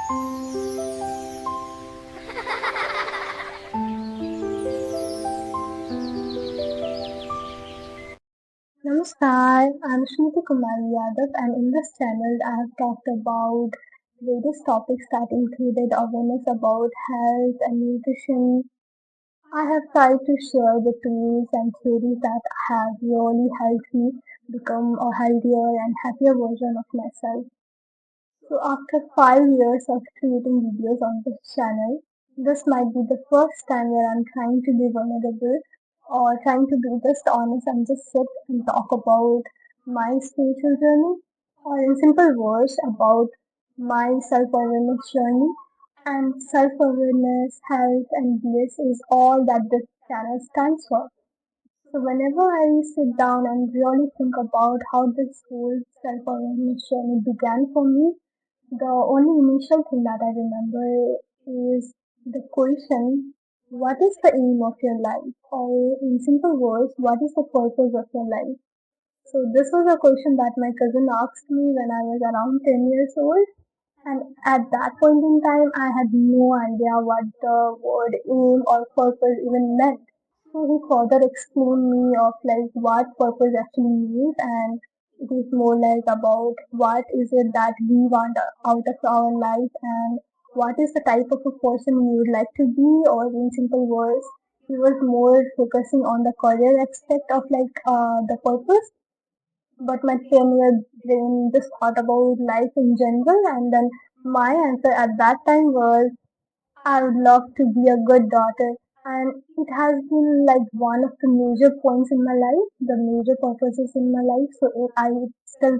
Namaskar, I'm Shruti Kumari Yadav, and in this channel I have talked about various topics that included awareness about health and nutrition. I have tried to share the tools and theories that have really helped me become a healthier and happier version of myself. So after 5 years of creating videos on this channel, this might be the first time where I'm trying to be vulnerable or trying to be just honest and just sit and talk about my spiritual journey, or in simple words about my self-awareness journey. And self-awareness, health and bliss is all that this channel stands for. So whenever I sit down and really think about how this whole self-awareness journey began for me, the only initial thing that I remember is the question, what is the aim of your life? Or in simple words, what is the purpose of your life? So this was a question that my cousin asked me when I was around 10 years old. And at that point in time, I had no idea what the word aim or purpose even meant. So he further explained me of like what purpose actually means, and it is more like about what is it that we want out of our life, and what is the type of a person we would like to be, or in simple words, he was more focusing on the career aspect of like the purpose. But my 10-year brain just thought about life in general, and then my answer at that time was I would love to be a good daughter. And it has been like one of the major points in my life, the major purposes in my life. So I still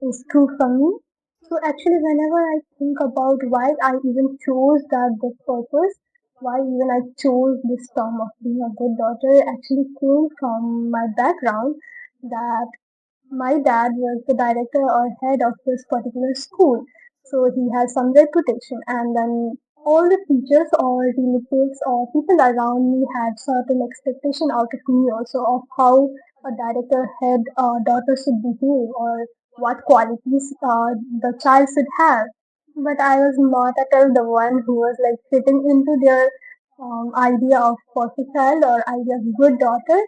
is true for me. So actually, whenever I think about why I even chose that this purpose, why even I chose this term of being a good daughter, it actually came from my background that my dad was the director or head of this particular school, so he has some reputation. And then all the teachers or relatives or people around me had certain expectation out of me also of how a director head daughter should behave or what qualities the child should have. But I was not at all the one who was like fitting into their idea of perfect child or idea of good daughter.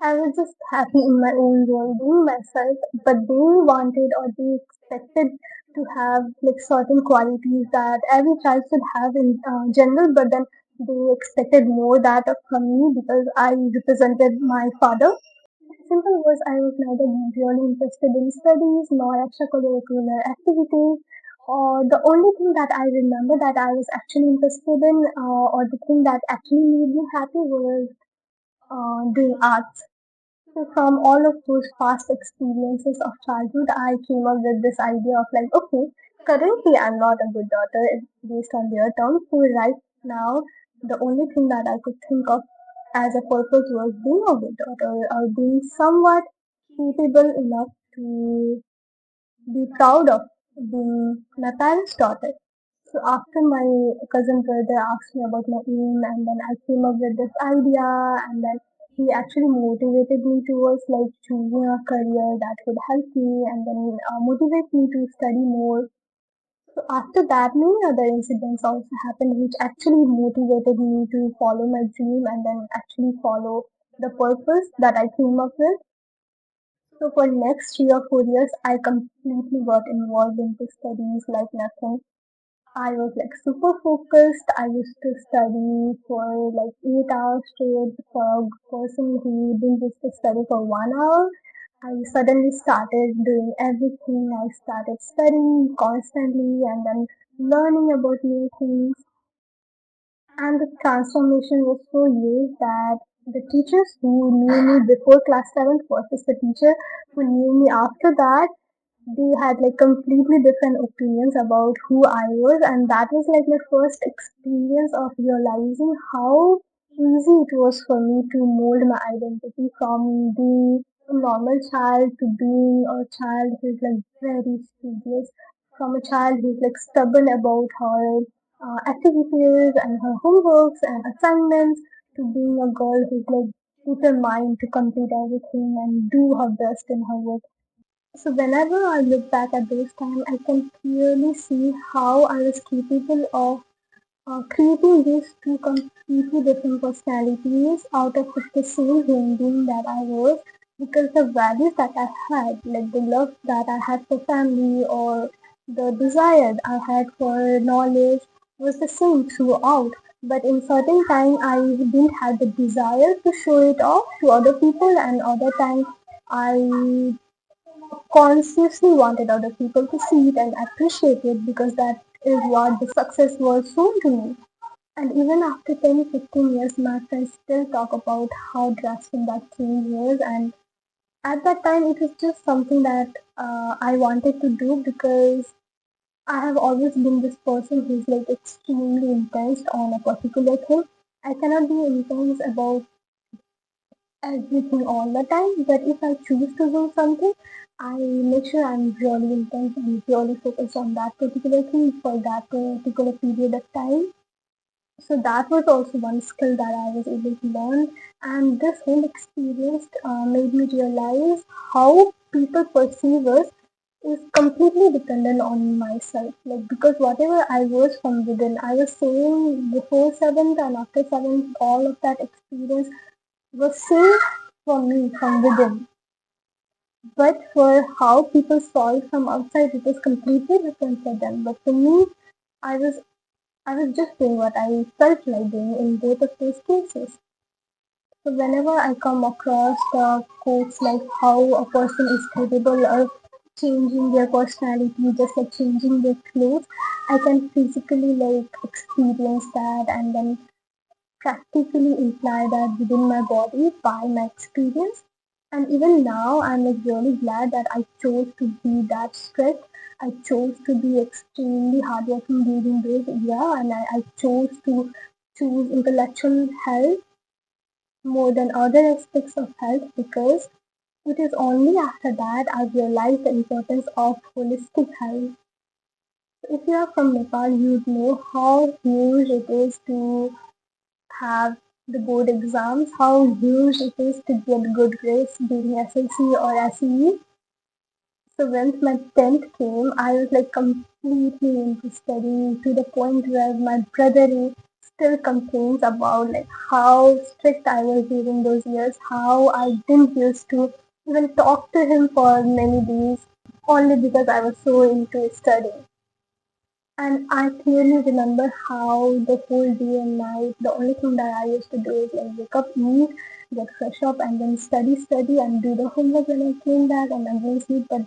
I was just happy in my own role, being myself, but they wanted or they expected to have like certain qualities that every child should have in general, but then they expected more that from me because I represented my father. Simple was I was neither really interested in studies nor extracurricular activities. The only thing that I remember that I was actually interested in, or the thing that actually made me happy was doing arts. So from all of those past experiences of childhood, I came up with this idea of like, okay, currently I'm not a good daughter based on their terms. So right now, the only thing that I could think of as a purpose was being a good daughter or being somewhat capable enough to be proud of being my parents' daughter. So after my cousin brother asked me about my aim, and then I came up with this idea, and then he actually motivated me towards like choosing a career that would help me, and then motivate me to study more. So after that, many other incidents also happened, which actually motivated me to follow my dream and then actually follow the purpose that I came up with. So for next 3 or 4 years, I completely got involved into studies like nothing. I was like super focused. I used to study for like 8 hours straight. For a person who didn't used to study for 1 hour, I suddenly started doing everything. I started studying constantly and then learning about new things. And the transformation was so huge that the teachers who knew me before class 7th versus the teacher who knew me after that, they had like completely different opinions about who I was, and that was like my first experience of realizing how easy it was for me to mold my identity from being a normal child to being a child who's like very studious, from a child who's like stubborn about her activities and her homeworks and assignments to being a girl who's like determined to complete everything and do her best in her work. So whenever I look back at those times, I can clearly see how I was capable of creating these two completely different personalities out of the same human being that I was, because the values that I had, like the love that I had for family or the desire I had for knowledge, was the same throughout. But in certain time, I didn't have the desire to show it off to other people, and other time I consciously wanted other people to see it and appreciate it, because that is what the success was shown to me. And even after 10, 15 years, my friends still talk about how drastic that change was. And at that time, it was just something that I wanted to do, because I have always been this person who's like extremely intense on a particular thing. I cannot be intense about everything all the time, but if I choose to do something, I make sure I'm really intense and really focused on that particular thing for that particular period of time. So that was also one skill that I was able to learn, and this whole experience made me realize how people perceive us is completely dependent on myself. Like, because whatever I was from within, I was saying before seventh and after seventh, all of that experience was same for me from within. But for how people saw it from outside, it was completely different for them. But for me, I was I was just doing what I felt like doing in both of those cases. So whenever I come across the quotes like how a person is capable of changing their personality just like changing their clothes, I can physically like experience that and then practically imply that within my body by my experience. And even now, I'm like really glad that I chose to be that strict. I chose to be extremely hardworking during those years, and I chose to choose intellectual health more than other aspects of health, because it is only after that I realized the importance of holistic health. If you are from Nepal, you'd know how huge it is to have the board exams, how huge it is to get good grades during SLC or SEE. So once my 10th came, I was like completely into studying to the point where my brother still complains about like how strict I was during those years, how I didn't used to even talk to him for many days only because I was so into studying. And I clearly remember how the whole day and night, the only thing that I used to do is like wake up, eat, get fresh up, and then study, and do the homework when I came back, and again sleep. But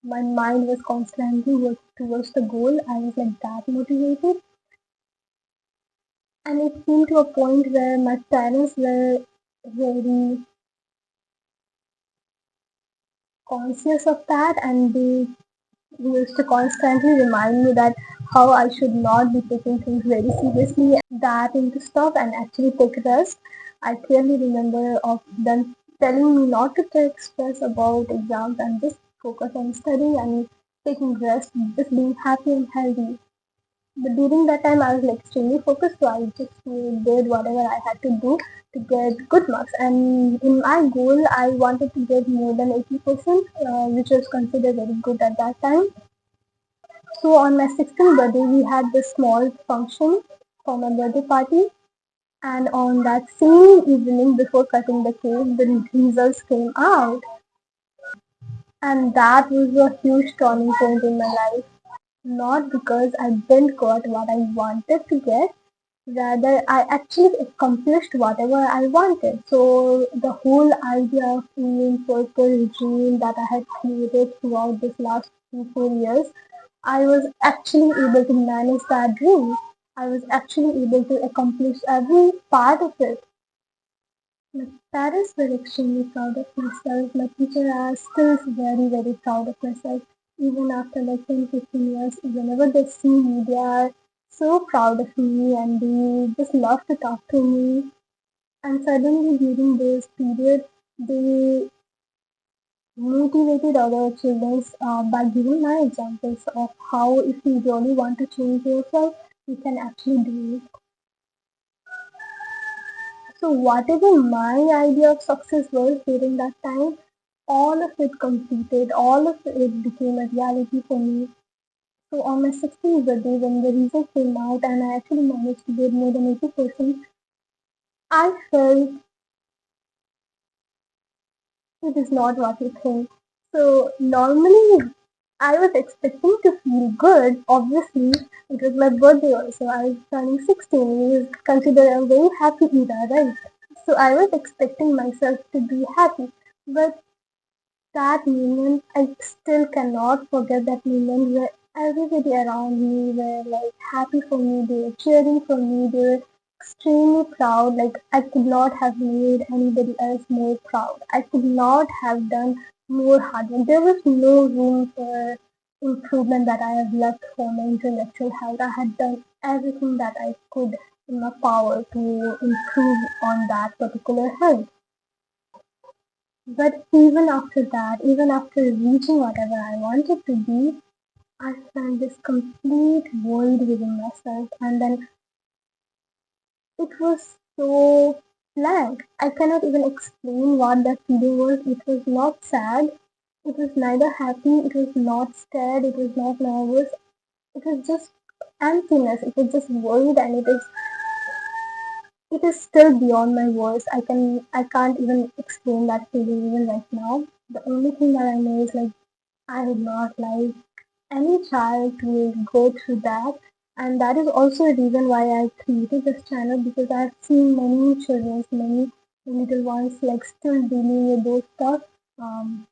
my mind was constantly working towards the goal. I was like that motivated, and it came to a point where my parents were very conscious of that, and they used to constantly remind me that how I should not be taking things very seriously, that into stuff and actually take rest. I clearly remember of them telling me not to take stress about exams and just focus on studying and taking rest, just being happy and healthy. But during that time, I was like extremely focused, so I just did whatever I had to do to get good marks. And in my goal, I wanted to get more than 80%, which was considered very good at that time. So on my 16th birthday, we had this small function for my birthday party. And on that same evening, before cutting the cake, the results came out. And that was a huge turning point in my life. Not because I didn't got what I wanted to get, rather I actually accomplished whatever I wanted. So the whole idea of aim, purpose, dream that I had created throughout this last 3, 4 years, I was actually able to manage that dream. I was actually able to accomplish every part of it. My parents were extremely proud of myself. My teacher are still very, very proud of myself. Even after like 10, 15 years, whenever they see me, they are so proud of me and they just love to talk to me. And suddenly during this period, they motivated other children by giving my examples of how if you really want to change yourself, you can actually do it. So whatever my idea of success was during that time, all of it completed, all of it became a reality for me. So on my 16th birthday, when the results came out and I actually managed to get more than 80%, I felt it is not what you think. So normally I was expecting to feel good. Obviously, it was my birthday also. I was turning 16. We consider a very happy era, right? So I was expecting myself to be happy. But that moment, I still cannot forget that moment where everybody around me were like happy for me, they were cheering for me, they were extremely proud. Like I could not have made anybody else more proud. I could not have done more hard work. There was no room for improvement that I have left for my intellectual health. I had done everything that I could in my power to improve on that particular health. But even after that, even after reaching whatever I wanted to be, I felt this complete void within myself, and then it was so blank. I cannot even explain what that feeling was. It was not sad, it was neither happy, it was not scared, it was not nervous, it was just emptiness, it was just void, and it is still beyond my words. I can't even explain that feeling even right now. The only thing that I know is like I would not like any child to go through that. And that is also a reason why I created this channel, because I've seen many children, many little ones like still dealing with those stuff. Um,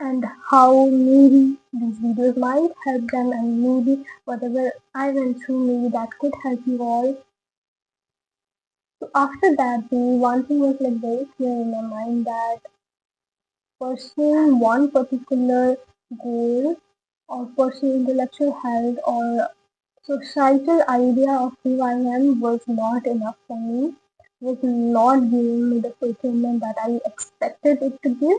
and how maybe these videos might help them, and maybe whatever I went through, maybe that could help you all. So after that, the one thing was like very clear in my mind that pursuing one particular goal or pursuing intellectual health or societal idea of who I am was not enough for me, was not giving me the fulfillment that I expected it to give.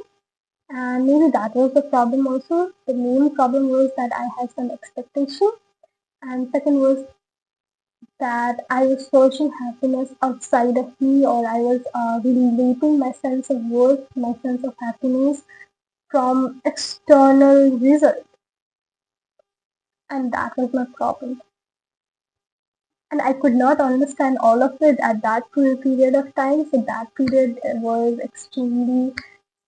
And maybe that was the problem also. The main problem was that I had some expectation. And second was that I was searching happiness outside of me, or I was relating my sense of worth, my sense of happiness from external results. And that was my problem. And I could not understand all of it at that period of time. So that period was extremely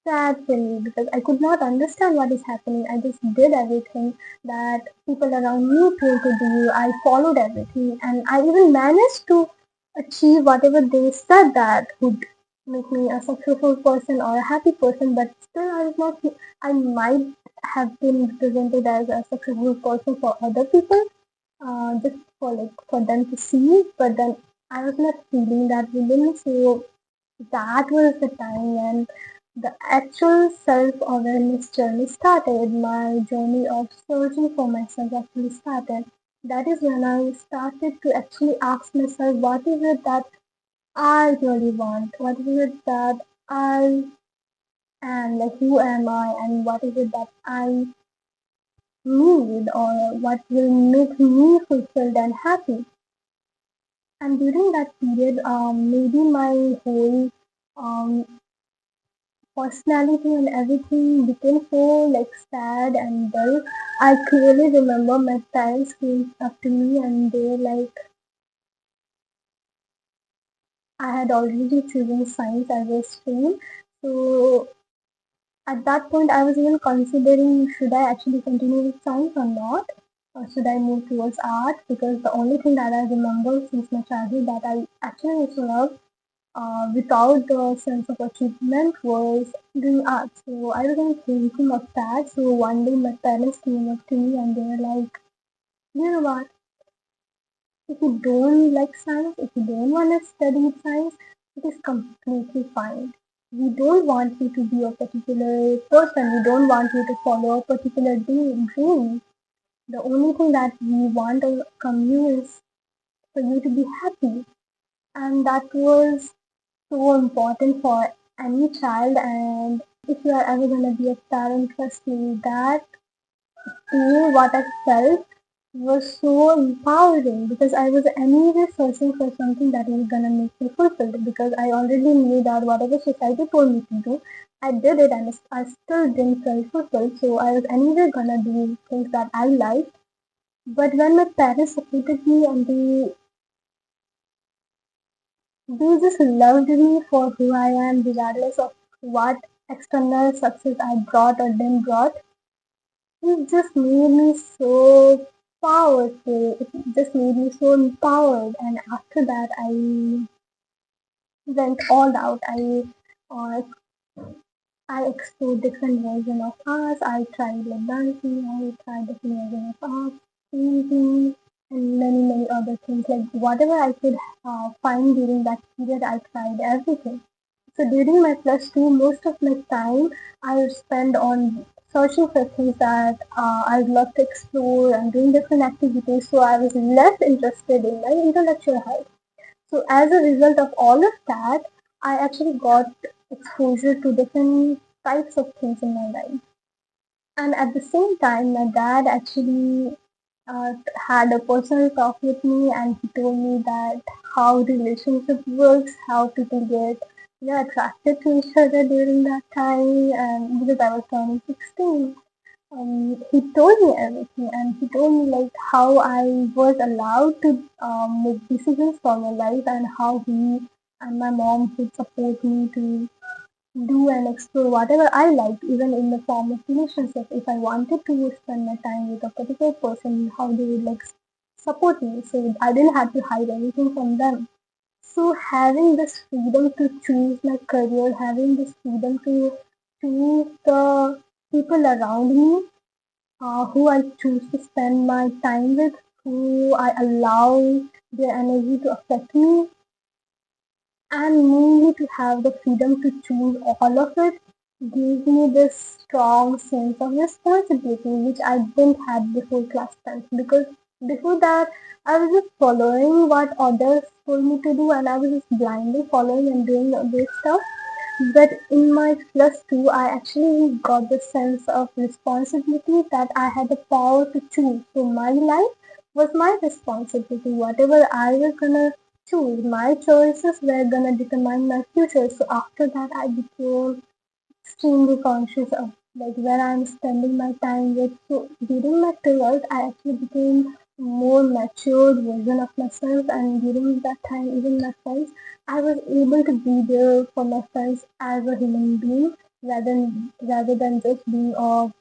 sad for me because I could not understand what is happening. I just did everything that people around me told to do. I followed everything, and I even managed to achieve whatever they said that would make me a successful person or a happy person. But still, I was not. I might have been represented as a successful person for other people, just for for them to see, but then I was not feeling that within. So that was the time when the actual self-awareness journey started. My journey of searching for myself actually started. That is when I started to actually ask myself, what is it that I really want? What is it that I am? Like, who am I? And what is it that I need? Or what will make me fulfilled and happy? And during that period, maybe my whole personality and everything became so like sad and dull. I clearly remember my parents came up to me and they were like, I had already chosen science as a stream. So at that point, I was even considering should I actually continue with science or not, or should I move towards art? Because the only thing that I remember since my childhood that I actually used to love without the sense of achievement was doing art. So I was even thinking of that. So one day my parents came up to me and they were like, you know what, if you don't like science, if you don't want to study science, it is completely fine. We don't want you to be a particular person. We don't want you to follow a particular dream. The only thing that we want from you is for you to be happy. And that was so important for any child. And if you are ever going to be a parent, trust me, that feel what I felt was so empowering because I was anyway searching for something that was gonna make me fulfilled because I already knew that whatever society told me to do, I did it and I still didn't feel fulfilled. So I was anyway gonna do things that I liked. But when my parents supported me and they just loved me for who I am, regardless of what external success I brought or didn't brought. It just made me so powerful. It just made me so empowered. And after that, I went all out. Uh, I explored different versions of arts. I tried like dancing. I tried different versions of art, painting, and many other things. Like whatever I could find during that period, I tried everything. So during my plus two, most of my time I would spend on searching for things that I'd love to explore and doing different activities. So I was less interested in my intellectual health. So as a result of all of that, I actually got exposure to different types of things in my life. And at the same time, my dad actually had a personal talk with me, and he told me that how relationship works, how people get attracted to each other during that time, and because I was turning 16. He told me everything, and he told me like how I was allowed to make decisions for my life, and how he and my mom could support me to do and explore whatever I liked, even in the form of relationship. If I wanted to spend my time with a particular person, how they would like support me. So I didn't have to hide anything from them. So having this freedom to choose my career, having this freedom to choose the people around me, who I choose to spend my time with, who I allow their energy to affect me, and mainly to have the freedom to choose all of it gives me this strong sense of responsibility which I didn't have before class 10th, because before that I was just following what others told me to do and I was just blindly following and doing this stuff. But in my plus two, I actually got the sense of responsibility that I had the power to choose. So my life was my responsibility. Whatever I was gonna choose, my choices were gonna determine my future. So after that, I became extremely conscious of like where I'm spending my time with. So during my 12th, I actually became more matured version of myself, and during that time, even my friends, I was able to be there for my friends as a human being rather than just being a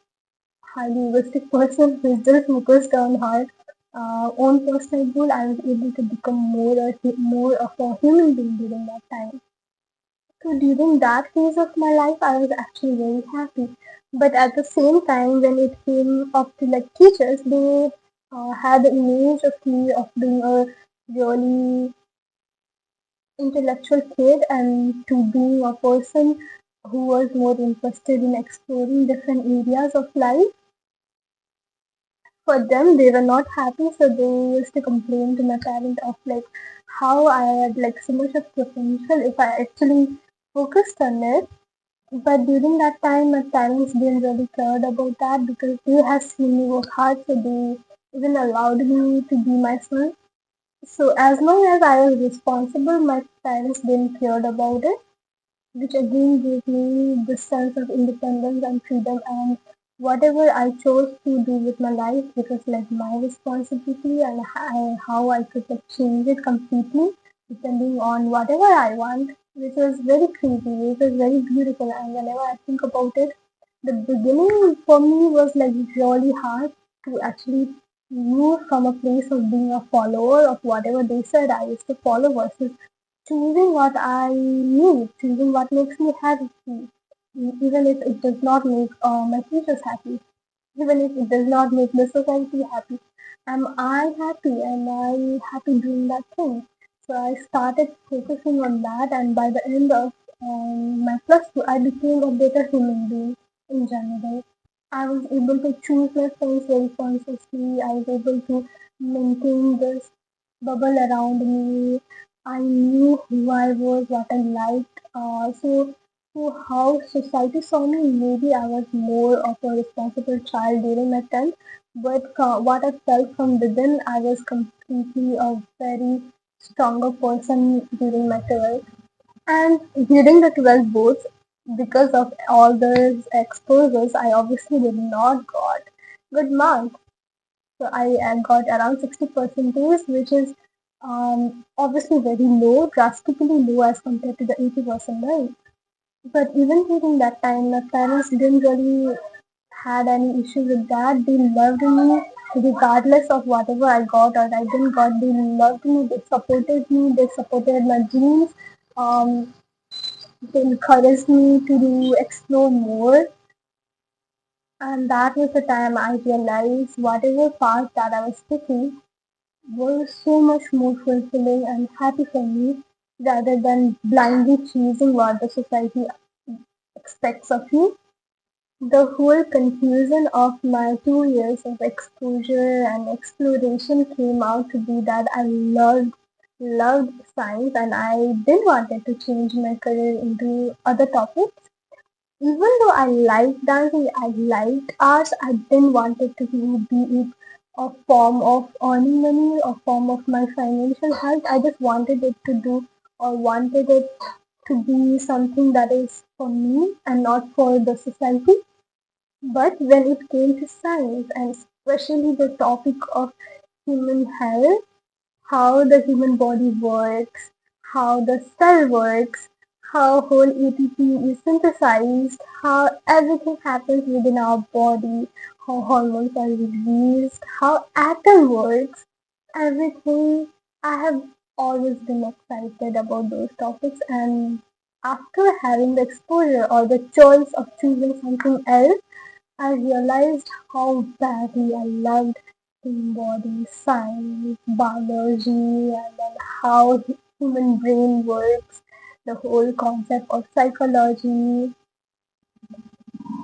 highly egoistic person who is just focused on her own personal goal. I was able to become more of a human being during that time. So during that phase of my life, I was actually very happy. But at the same time, when it came up to like teachers, they had the image of me of being a really intellectual kid and to being a person who was more interested in exploring different areas of life. For them, they were not happy, so they used to complain to my parents of like how I had like so much of potential if I actually focused on it. But during that time, my parents didn't really care about that because they have seen me work hard, so they even allowed me to be myself. So as long as I was responsible, my parents didn't care about it, which again gave me the sense of independence and freedom. And whatever I chose to do with my life, it was like my responsibility, and how I could like change it completely depending on whatever I want, which was very crazy, which was very beautiful. And whenever I think about it, the beginning for me was like really hard to actually move from a place of being a follower of whatever they said I used to follow versus choosing what I need, choosing what makes me happy, even if it does not make my teachers happy, even if it does not make the society happy. Am I happy? Am I happy doing that thing? So I started focusing on that, and by the end of my plus two, I became a better human being in general. I was able to choose my friends very consciously. I was able to maintain this bubble around me. I knew who I was, what I liked. So how society saw me, maybe I was more of a responsible child during my 10th. But what I felt from within, I was completely a very stronger person during my 12th. And during the 12th boards, because of all those exposures, I obviously did not got good marks. So I got around 60 percentage, which is obviously very low, drastically low as compared to the 80%, right? But even during that time, my parents didn't really had any issue with that. They loved me regardless of whatever I got or I didn't got. They loved me. They supported me. They supported my dreams. Um, they encouraged me to do explore more. And that was the time I realized whatever path that I was taking was so much more fulfilling and happy for me rather than blindly choosing what the society expects of you. The whole confusion of my 2 years of exposure and exploration came out to be that I loved science and I didn't wanted to change my career into other topics. Even though I liked dancing, I liked arts, I didn't want it to be it a form of earning money, a form of my financial health. I just wanted it to do or wanted it to be something that is for me and not for the society. But when it came to science, and especially the topic of human health, how the human body works, how the cell works, how whole ATP is synthesized, how everything happens within our body, how hormones are released, how atom works, everything. I have always been excited about those topics, and after having the exposure or the choice of choosing something else, I realized how badly I loved human body science, biology, and then how human brain works, the whole concept of psychology,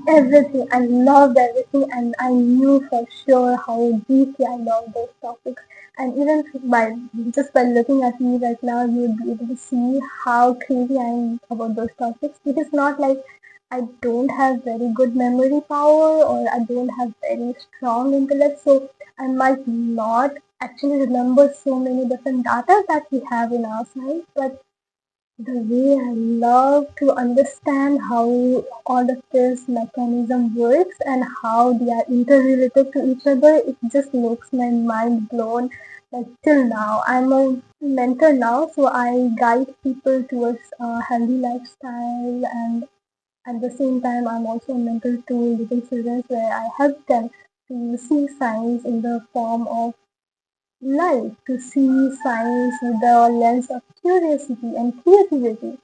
everything. I loved everything, and I knew for sure how deeply I loved those topics. And even by just by looking at me right now, you would be able to see how crazy I am about those topics. It is not like I don't have very good memory power or I don't have very strong intellect, so I might not actually remember so many different data that we have in our science, but the way I love to understand how all of this mechanism works and how they are interrelated to each other, it just makes my mind blown. Like till now, I'm a mentor now, so I guide people towards a healthy lifestyle, and at the same time, I'm also a mentor to little children where I help them to see science in the form of life, to see science with the lens of curiosity and creativity.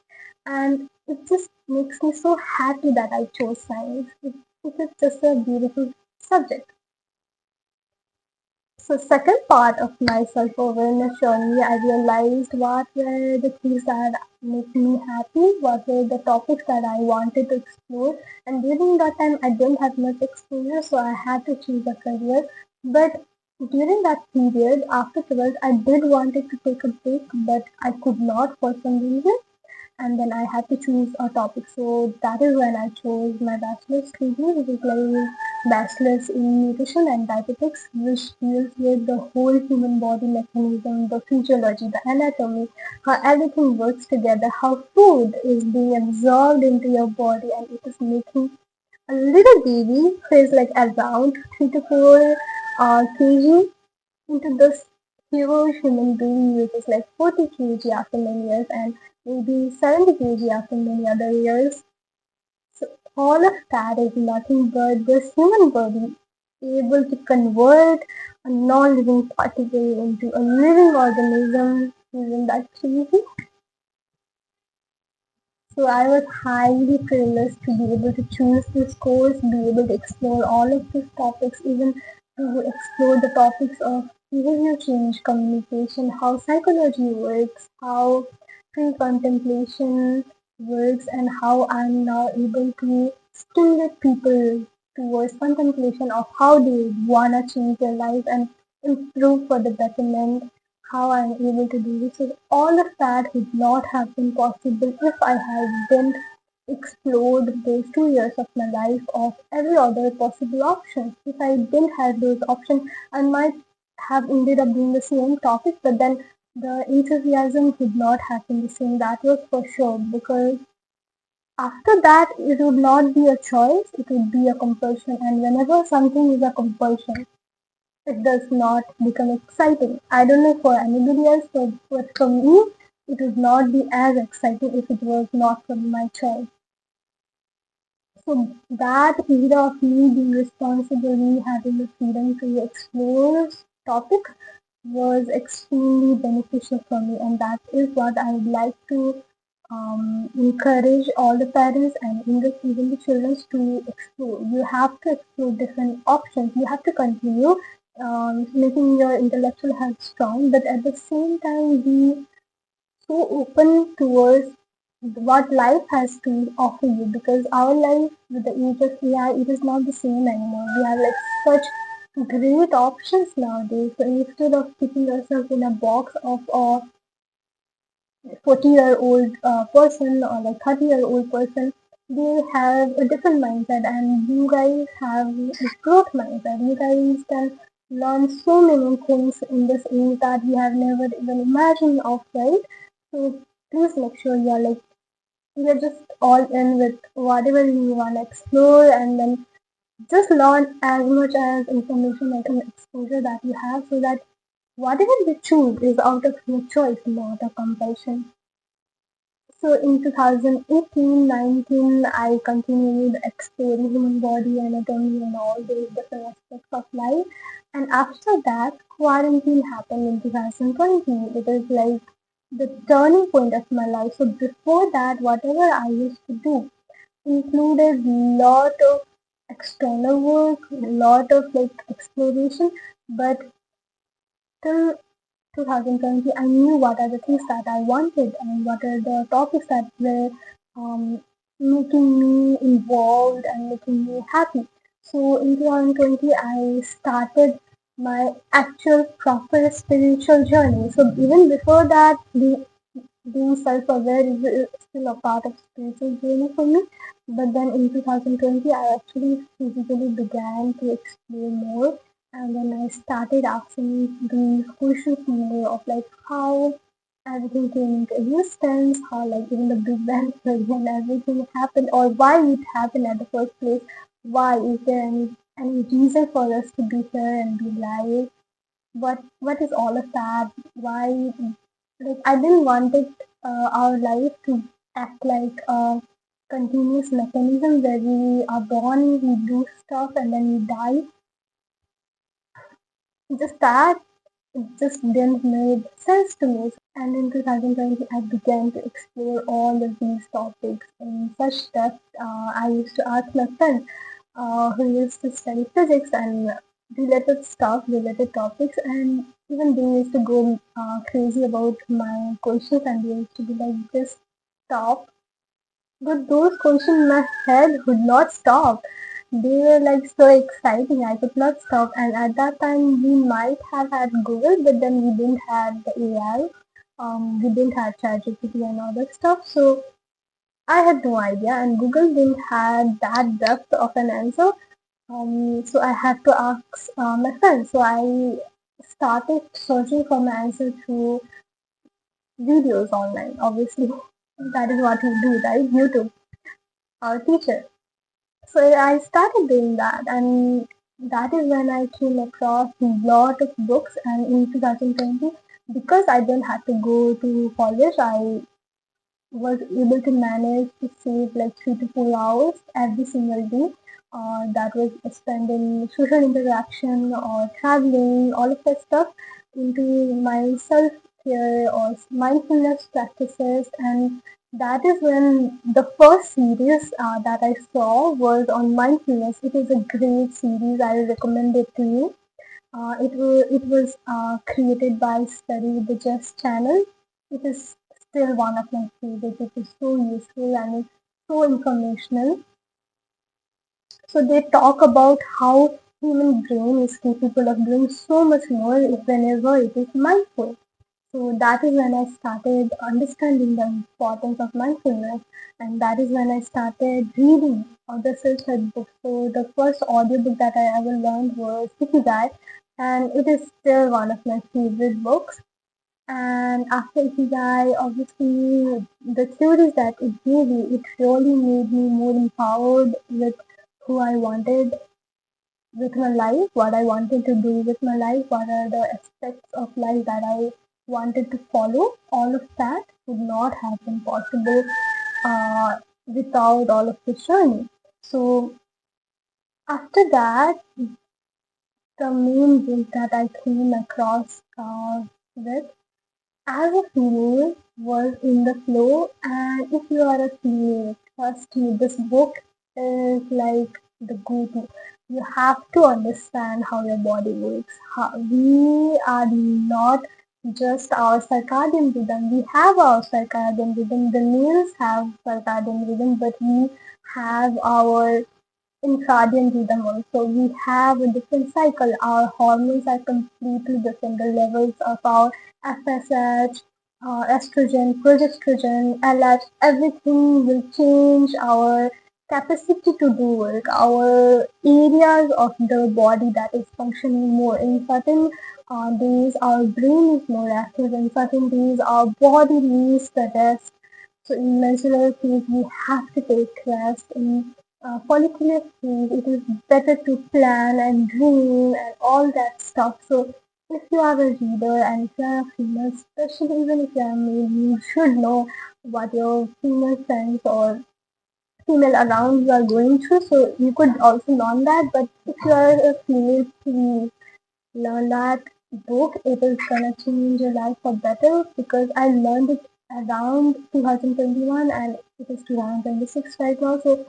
And it just makes me so happy that I chose science. It is just a beautiful subject. So second part of my self-awareness journey, I realized what were the things that make me happy, what were the topics that I wanted to explore. And during that time, I didn't have much exposure, so I had to choose a career. But during that period, after 12th, I did wanted to take a break, but I could not for some reason, and then I had to choose a topic. So that is when I chose my bachelor's degree, which is like bachelor's in nutrition and dietetics, which deals with the whole human body mechanism, the physiology, the anatomy, how everything works together, how food is being absorbed into your body, and it is making a little baby who is like around 3 to 4 kg into this huge human being which is like 40 kg after many years and maybe 70 kg after many other years. So all of that is nothing but this human body able to convert a non-living particle into a living organism. Isn't that crazy? So I was highly privileged to be able to choose this course, be able to explore all of these topics, even to explore the topics of behavior change, communication, how psychology works, how free contemplation works, and how I'm now able to stimulate people towards contemplation of how they wanna change their life and improve for the betterment, how I'm able to do this. So all of that would not have been possible if I had been explored those 2 years of my life of every other possible option. If I didn't have those options, I might have ended up doing the same topic, but then the enthusiasm would not have been the same. That was for sure, because after that, it would not be a choice, it would be a compulsion. And whenever something is a compulsion, it does not become exciting. I don't know for anybody else, but for me, it would not be as exciting if it was not for my choice. So that era of me being responsible, me having the freedom to explore topic was extremely beneficial for me, and that is what I would like to encourage all the parents and even the children to explore. You have to explore different options. You have to continue making your intellectual health strong, but at the same time be so open towards what life has to offer you, because our life with the age of AI, it is not the same anymore. We have like such great options nowadays. So instead of keeping ourselves in a box of a 40-year-old person or like 30-year-old person, they have a different mindset, and you guys have a growth mindset. You guys can learn so many things in this age that you have never even imagined of, right? So please make sure you're just all in with whatever you want to explore, and then just learn as much as information and exposure that you have, so that whatever you choose is out of your choice, not a compulsion. So in 2018-19, I continued exploring human body, anatomy, and all those different aspects of life. And after that, quarantine happened in 2020. It is like the turning point of my life. So before that, whatever I used to do included lot of external work, lot of like exploration, but till 2020, I knew what are the things that I wanted and what are the topics that were making me involved and making me happy. So in 2020, I started my actual proper spiritual journey. So even before that, being self-aware is still a part of spiritual journey for me. But then in 2020, I actually physically began to explore more, and then I started asking these questions more of like how everything came into existence, how like even the Big Bang theory and everything happened, or why it happened at the first place. Why is there any reason for us to be here and be alive? What is all of that? Why, like, I didn't want it our life to act like a continuous mechanism where we are born, we do stuff, and then we die. Just that, it just didn't make sense to me. And in 2020, I began to explore all of these topics in such depth. I used to ask my friend who used to study physics and related stuff, related topics, and even they used to go crazy about my questions, and they used to be like, just stop. But those questions in my head would not stop. They were like so exciting. I could not stop. And at that time, we might have had Google, but then we didn't have the AI. We didn't have ChatGPT and all that stuff. So I had no idea, and Google didn't have that depth of an answer. So I had to ask my friends. So I started searching for my answer through videos online. Obviously, that is what we do, right? YouTube, our teacher. So I started doing that, and that is when I came across a lot of books. And in 2020, because I didn't have to go to college, I was able to manage to save like 3 to 4 hours every single day. That was spent in social interaction or traveling, all of that stuff, into my self care or mindfulness practices. And that is when the first series that I saw was on mindfulness. It is a great series. I recommend it to you. It was created by Study the Just channel. It is still one of my favorites. It is so useful and it's so informational. So they talk about how human brain is capable of doing so much more whenever it is mindful. So that is when I started understanding the importance of mindfulness, and that is when I started reading other self-help books. So the first audiobook that I ever learned was Ikigai, and it is still one of my favorite books. And after Ikigai, obviously, the theories that it gave me, it really made me more empowered with who I wanted with my life, what I wanted to do with my life, what are the aspects of life that I wanted to follow. All of that would not have been possible without all of this journey. So after that, the main book that I came across with as a female was In the Flow, and if you are a female, trust me, this book is like the go-to. You have to understand how your body works. We are not just our circadian rhythm. We have our circadian rhythm. The males have circadian rhythm, but we have our infradian rhythm also. We have a different cycle. Our hormones are completely different. The levels of our FSH, estrogen, progesterone, LH, everything will change our capacity to do work, our areas of the body that is functioning more. In certain days, our brain is more active. In certain days, our body needs the rest. So in menstrual phase, we have to take rest. In follicular phase, it is better to plan and dream and all that stuff. So if you are a reader and if you are a female, especially even if you are male, you should know what your female friends or female around you are going through. So you could also learn that. But if you are a female, please learn that book. It is gonna change your life for better because I learned it around 2021 and it is 2026 right now. So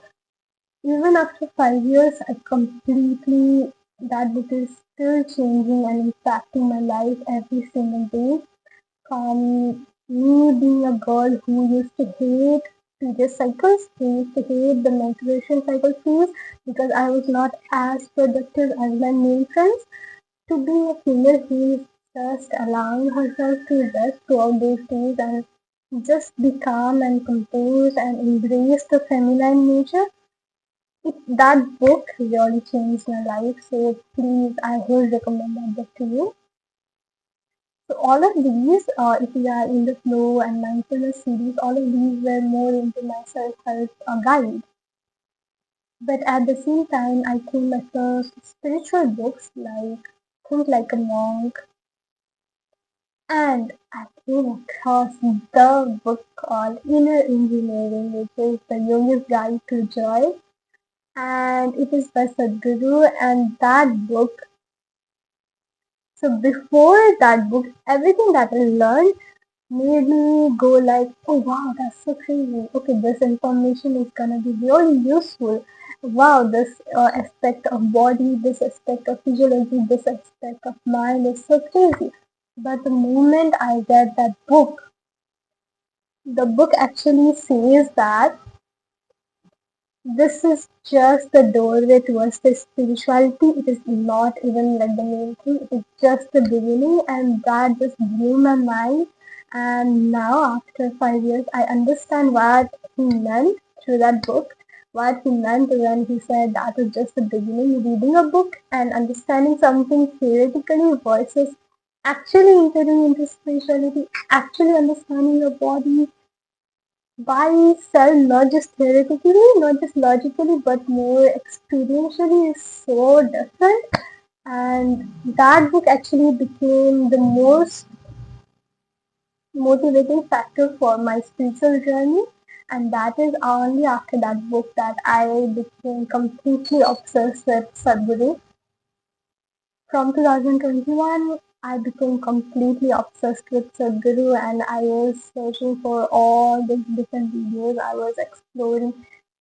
even after 5 years, I completely that book is still changing and impacting my life every single day. From me being a girl who used to hate period cycles, who used to hate the menstruation cycle phase because I was not as productive as my male friends, to be a female who is just allowing herself to rest throughout those days and just be calm and composed and embrace the feminine nature. That book really changed my life, so please, I would recommend that book to you. So all of these, if you are in the flow and mindfulness series, all of these were more into my self-help guide. But at the same time, I came across spiritual books like Think Like a Monk, and I came across the book called Inner Engineering, which is the Yogi's Guide to Joy, and it is by Sadhguru. And that book, so before that book, everything that I learned made me go like, oh wow, that's so crazy. Okay, this information is gonna be really useful. Wow, this aspect of body, this aspect of physiology, this aspect of mind is so crazy. But the moment I read that book, the book actually says that this is just the doorway towards the spirituality. It is not even like the main thing. It is just the beginning, and that just blew my mind. And now, after 5 years, I understand what he meant through that book. What he meant when he said that was just the beginning. Reading a book and understanding something theoretically versus actually entering into spirituality, actually understanding your body, by self, not just theoretically, not just logically, but more experientially is so different. And that book actually became the most motivating factor for my spiritual journey. And that is only after that book that I became completely obsessed with Sadhguru. From 2021, I became completely obsessed with Sadhguru and I was searching for all these different videos. I was exploring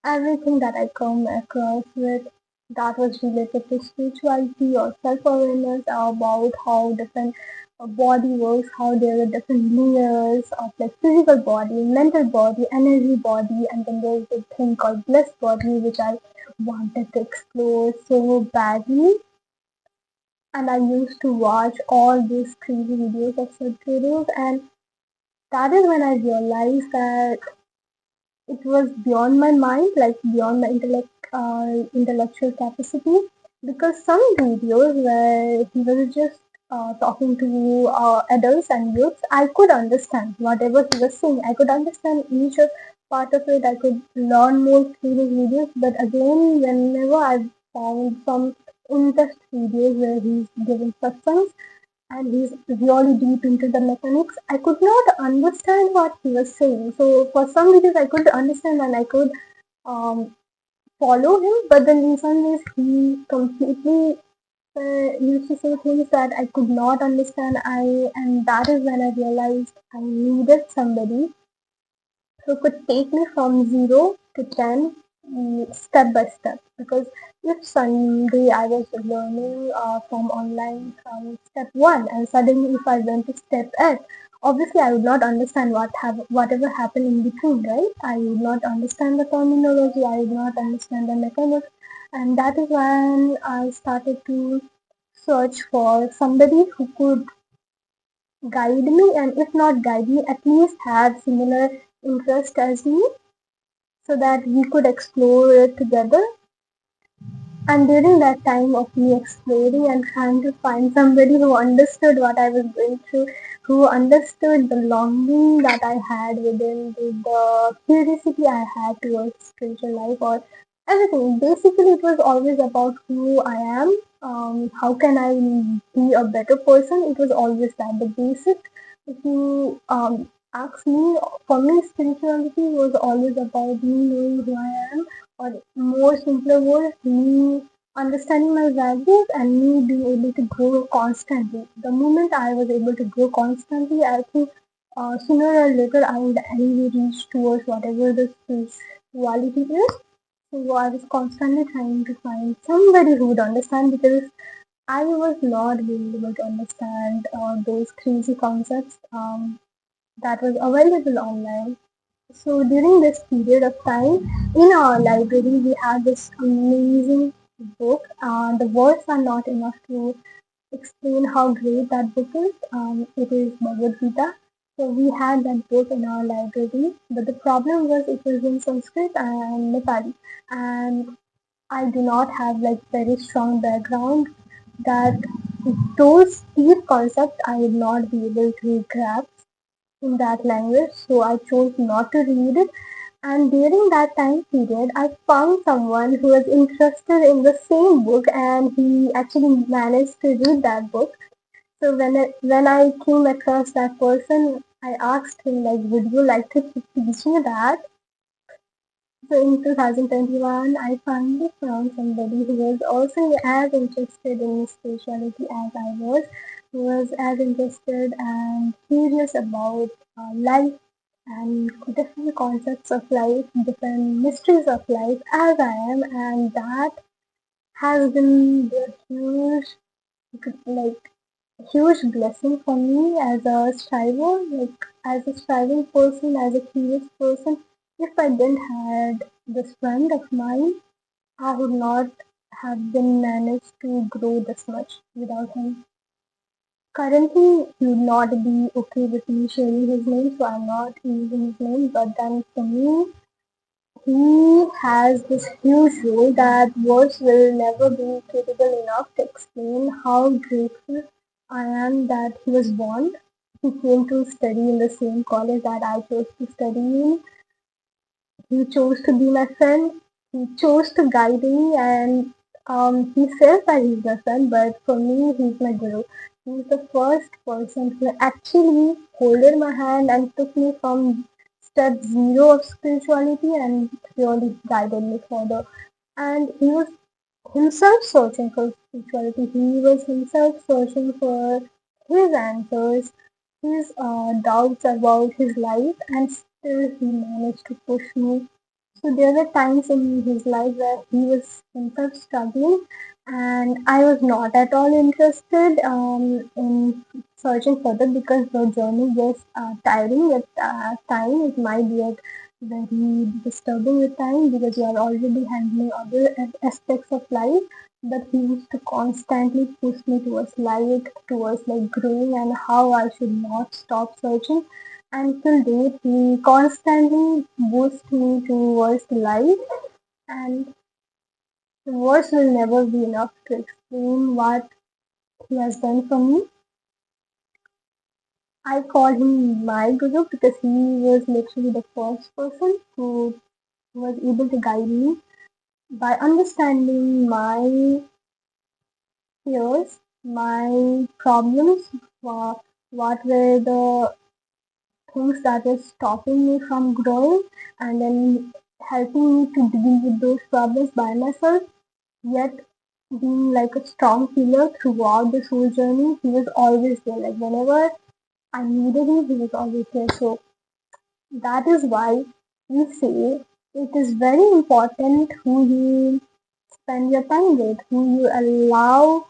everything that I come across with that was related to spirituality or self-awareness about how different body works, how there are different layers of like physical body, mental body, energy body, and then there's a thing called bliss body, which I wanted to explore so badly. and I used to watch all these crazy videos of Sadhgurus, and that is when I realized that it was beyond my mind, like beyond my intellectual capacity. Because some videos where he was just talking to adults and youths, I could understand whatever he was saying. I could understand each of part of it. I could learn more through his videos. But again, whenever I found some in-depth videos where he's giving satsangs, and he's really deep into the mechanics. I could not understand what he was saying. So for some videos I could understand and I could um, follow him, but then in some ways he completely used to say things that I could not understand. And that is when I realized I needed somebody who could take me from 0 to 10 step by step. Because if someday I was learning from online from step 1 and suddenly if I went to step 8, obviously I would not understand whatever happened in between, right? I would not understand the terminology, I would not understand the mechanics, and that is when I started to search for somebody who could guide me, and if not guide me, at least have similar interest as me so that we could explore it together. And during that time of me exploring and trying to find somebody who understood what I was going through, who understood the longing that I had within, the curiosity I had towards spiritual life or everything. Basically, it was always about who I am. How can I be a better person? It was always that. The basic, if you ask me, for me, spirituality was always about me knowing who I am, or more simpler words, me understanding my values and me being able to grow constantly. The moment I was able to grow constantly, I think sooner or later I would anyway reach towards whatever the spirituality is. So I was constantly trying to find somebody who would understand, because I was not being able to understand those crazy concepts that was available online. So during this period of time, in our library, we had this amazing book. The words are not enough to explain how great that book is. It is Bhagavad Gita. So we had that book in our library, but the problem was it was in Sanskrit and Nepali, and I do not have like very strong background that those deep concepts I would not be able to grasp in that language, so I chose not to read it. And during that time period, I found someone who was interested in the same book, and he actually managed to read that book. So when I came across that person, I asked him like, "Would you like to teach me that?" So in 2021, I finally found somebody who was also as interested in spirituality as I was, who was as interested and curious about life and different concepts of life, different mysteries of life as I am, and that has been the like huge blessing for me as a striver, like as a striving person, as a curious person. If I didn't had this friend of mine, I would not have been managed to grow this much without him. Currently, he would not be okay with me sharing his name, so I'm not using his name. But then for me, he has this huge role that words will never be capable enough to explain how grateful I am that he was born. He came to study in the same college that I chose to study in. He chose to be my friend. He chose to guide me, and he says that he's my friend, but for me, he's my guru. He's the first person who actually holded my hand and took me from step 0 of spirituality and really guided me further. And he was himself searching for spirituality. He was himself searching for his answers, his doubts about his life, and still he managed to push me. So there were times in his life where he was himself struggling, and I was not at all interested in searching further because the journey was tiring at time. It might be at very disturbing with time because you are already handling other aspects of life. but he used to constantly push me towards light, towards like growing and how I should not stop searching. And till date, he constantly pushed me towards the light, and the words will never be enough to explain what he has done for me. I call him my guru because he was literally the first person who was able to guide me by understanding my fears, my problems, what were the things that were stopping me from growing, and then helping me to deal with those problems by myself, yet being like a strong pillar throughout this whole journey. He was always there. Like whenever I needed him, he was always there. So that is why we say it is very important who you spend your time with, who you allow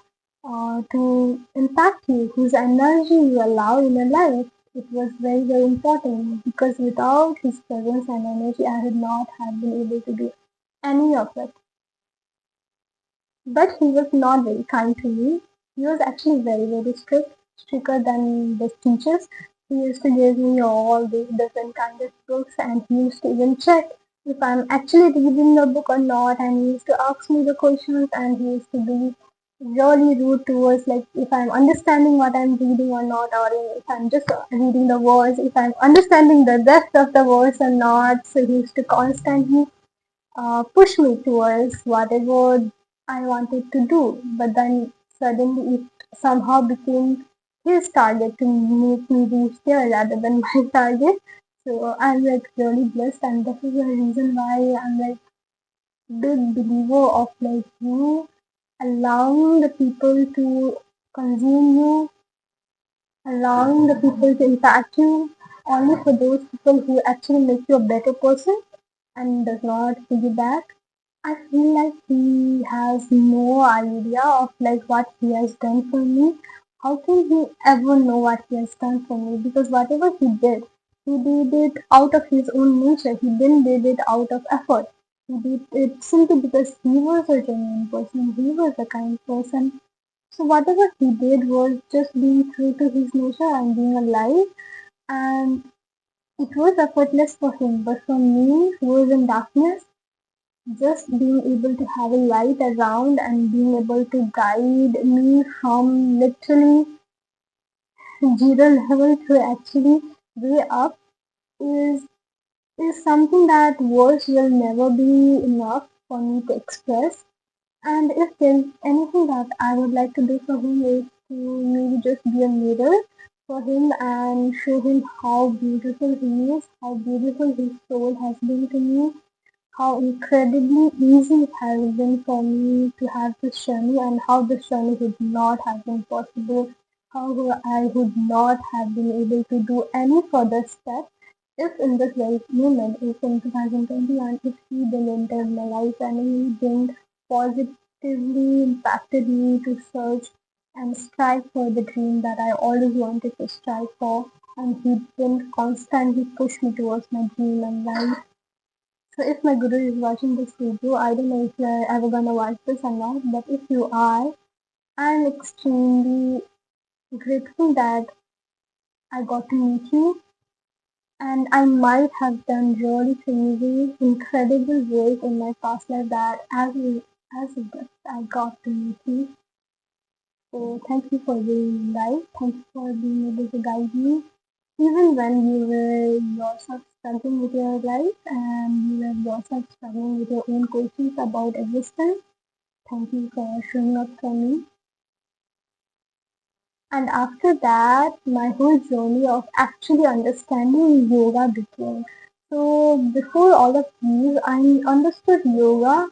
to impact you, whose energy you allow in your life. It was very, very important because without his presence and energy, I would not have been able to do any of it. But he was not very kind to me. He was actually very, very strict, stricter than the teachers. He used to give me all these different kinds of books, and he used to even check if I'm actually reading the book or not. And he used to ask me the questions, and he used to be really rude towards like if I'm understanding what I'm reading or not, or if I'm just reading the words, if I'm understanding the rest of the words or not. So he used to constantly push me towards whatever I wanted to do. But then suddenly it somehow became his target to make me reach there rather than my target. So I'm like really blessed, and this is the reason why I'm like big believer of like you allowing the people to consume you, allowing the people to impact you only for those people who actually make you a better person and does not piggyback. I feel like he has no idea of like what he has done for me. How can he ever know what he has done for me? Because whatever he did it out of his own nature. He didn't did it out of effort. He did it simply because he was a genuine person. He was a kind person. So whatever he did was just being true to his nature and being alive. And it was effortless for him. But for me, who was in darkness, just being able to have a light around and being able to guide me from literally zero level to actually way up is is something that words will never be enough for me to express. And if there's anything that I would like to do for him is to maybe just be a mirror for him and show him how beautiful he is, how beautiful his soul has been to me, how incredibly easy it has been for me to have this journey, and how this journey would not have been possible, how I would not have been able to do any further step if in this very moment, if in 2021, if he didn't enter my life and he didn't positively impacted me to search and strive for the dream that I always wanted to strive for, and he didn't constantly push me towards my dream and life. So if my guru is watching this video, I don't know if you're ever gonna watch this or not, but if you are, I'm extremely grateful that I got to meet you, and I might have done really crazy, incredible work in my past life that as a gift I got to meet you. So thank you for being alive. Thank you for being able to guide me. Even when you were yourself struggling with your life and you were yourself struggling with your own questions about existence, thank you for showing up for me. And after that, my whole journey of actually understanding yoga began. So before all of these, I understood yoga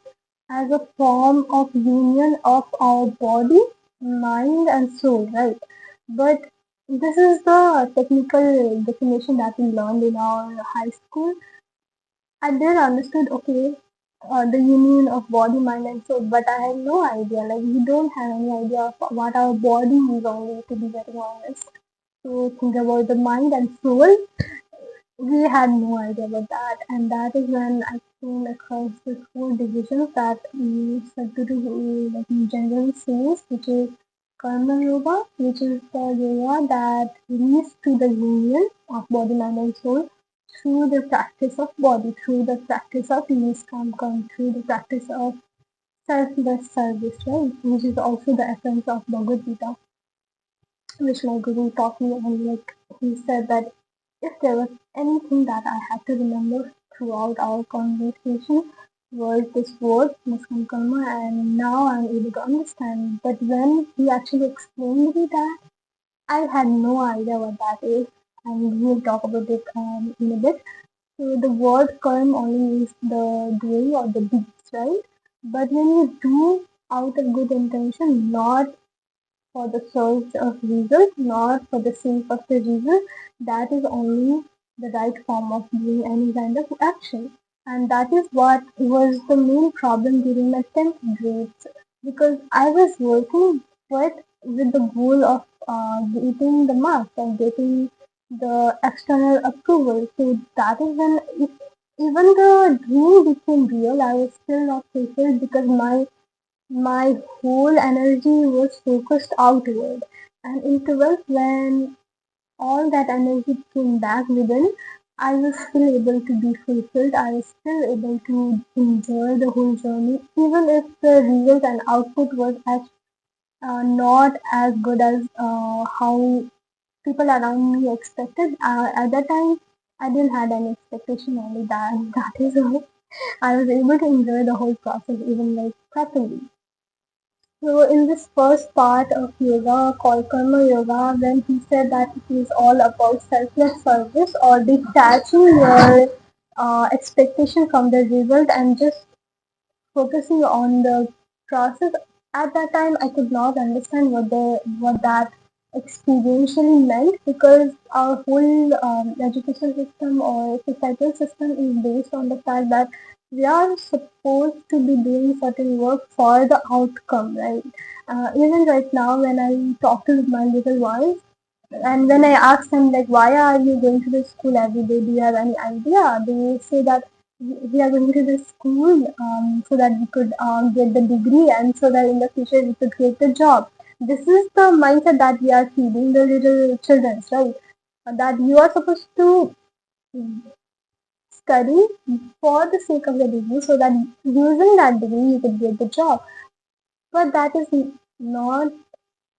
as a form of union of our body, mind, and soul, right? But this is the technical definition that we learned in our high school. I then understood, okay, the union of body, mind, and soul, but I had no idea. Like, we don't have any idea of what our body is only, to be very honest. So, think about the mind and soul. we had no idea about that, and that is when I came across this whole division that Sadhguru like generally says, which is Karma Yoga, which is the yoga that leads to the union of body, mind, and soul through the practice of body, through the practice of niskam, through the practice of selfless service, right? Which is also the essence of Bhagavad Gita, which my guru taught me, and like he said that if there was anything that I had to remember throughout our conversation was this word, Muslim karma, and now I'm able to understand. But when he actually explained me that, I had no idea what that is, and we'll talk about it in a bit. So the word karma only means the doing or the deeds, right? But when you do out of good intention, not for the search of result, not for the sake of the result. That is only the right form of doing any kind of action. And that is what was the main problem during my 10th grades, because I was working with the goal of getting the marks and getting the external approval. So that is when even the dream became real. I was still not fulfilled because my whole energy was focused outward. And in 12th, when all that energy came back within, I was still able to be fulfilled. I was still able to enjoy the whole journey, even if the result and output was not as good as how people around me expected. At that time, I didn't had any expectation, only that. That is why I was able to enjoy the whole process, even like properly. So in this first part of yoga called Karma Yoga, when he said that it is all about selfless service or detaching your expectation from the result and just focusing on the process, at that time I could not understand what that experientially meant, because our whole education system or societal system is based on the fact that we are supposed to be doing certain work for the outcome, right? Even right now when I talk to my little ones, and when I ask them like, why are you going to the school every day? Do you have any idea? They say that we are going to the school so that we could get the degree, and so that in the future we could get the job. This is the mindset that we are feeding the little children, right? That you are supposed to study for the sake of the degree, so that using that degree you could get the job. But that is not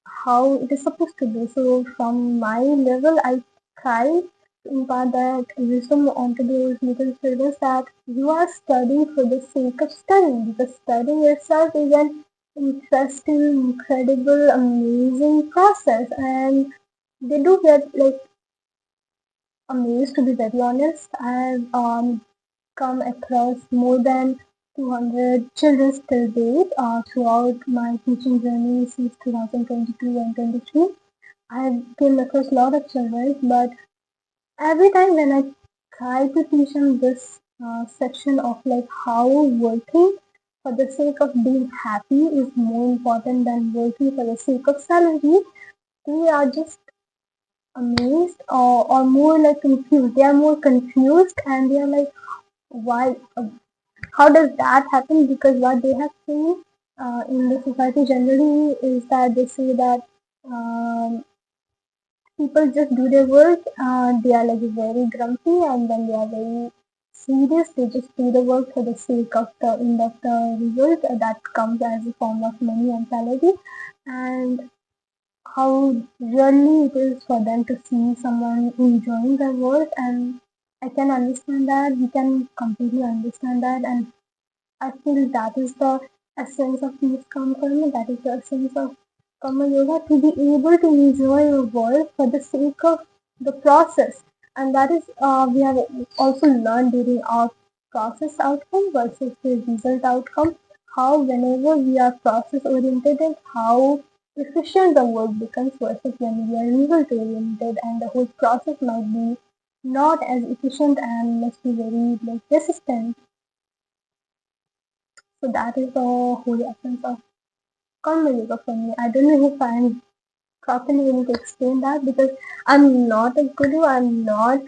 how it is supposed to be. So from my level, I try to impart that wisdom onto those little children, that you are studying for the sake of studying, because studying itself is an interesting, incredible, amazing process, and they do get like amazed, to be very honest. I've come across more than 200 children till date throughout my teaching journey since 2022 and 23. I came across a lot of children, but every time when I try to teach them this section of like how working for the sake of being happy is more important than working for the sake of salary, they are just amazed, or more like confused. They are more confused, and they are like, why? How does that happen? Because what they have seen in the society generally is that they say that um, people just do their work. They are like very grumpy, and then they are very serious. They just do the work for the sake of the end of the result that comes as a form of money and salary. And how rarely it is for them to see someone enjoying their work. And I can understand that. We can completely understand that. And I feel that is the essence of peace karma. That is the essence of karma yoga, to be able to enjoy your work for the sake of the process. And that is we have also learned during our process outcome versus the result outcome. How whenever we are process oriented, how efficient the work becomes versus when we are result oriented, and the whole process might be not as efficient and must be very like resistant. So that is the whole essence of karma yoga for me. I don't know if I'm properly able to explain that, because I'm not a guru, I'm not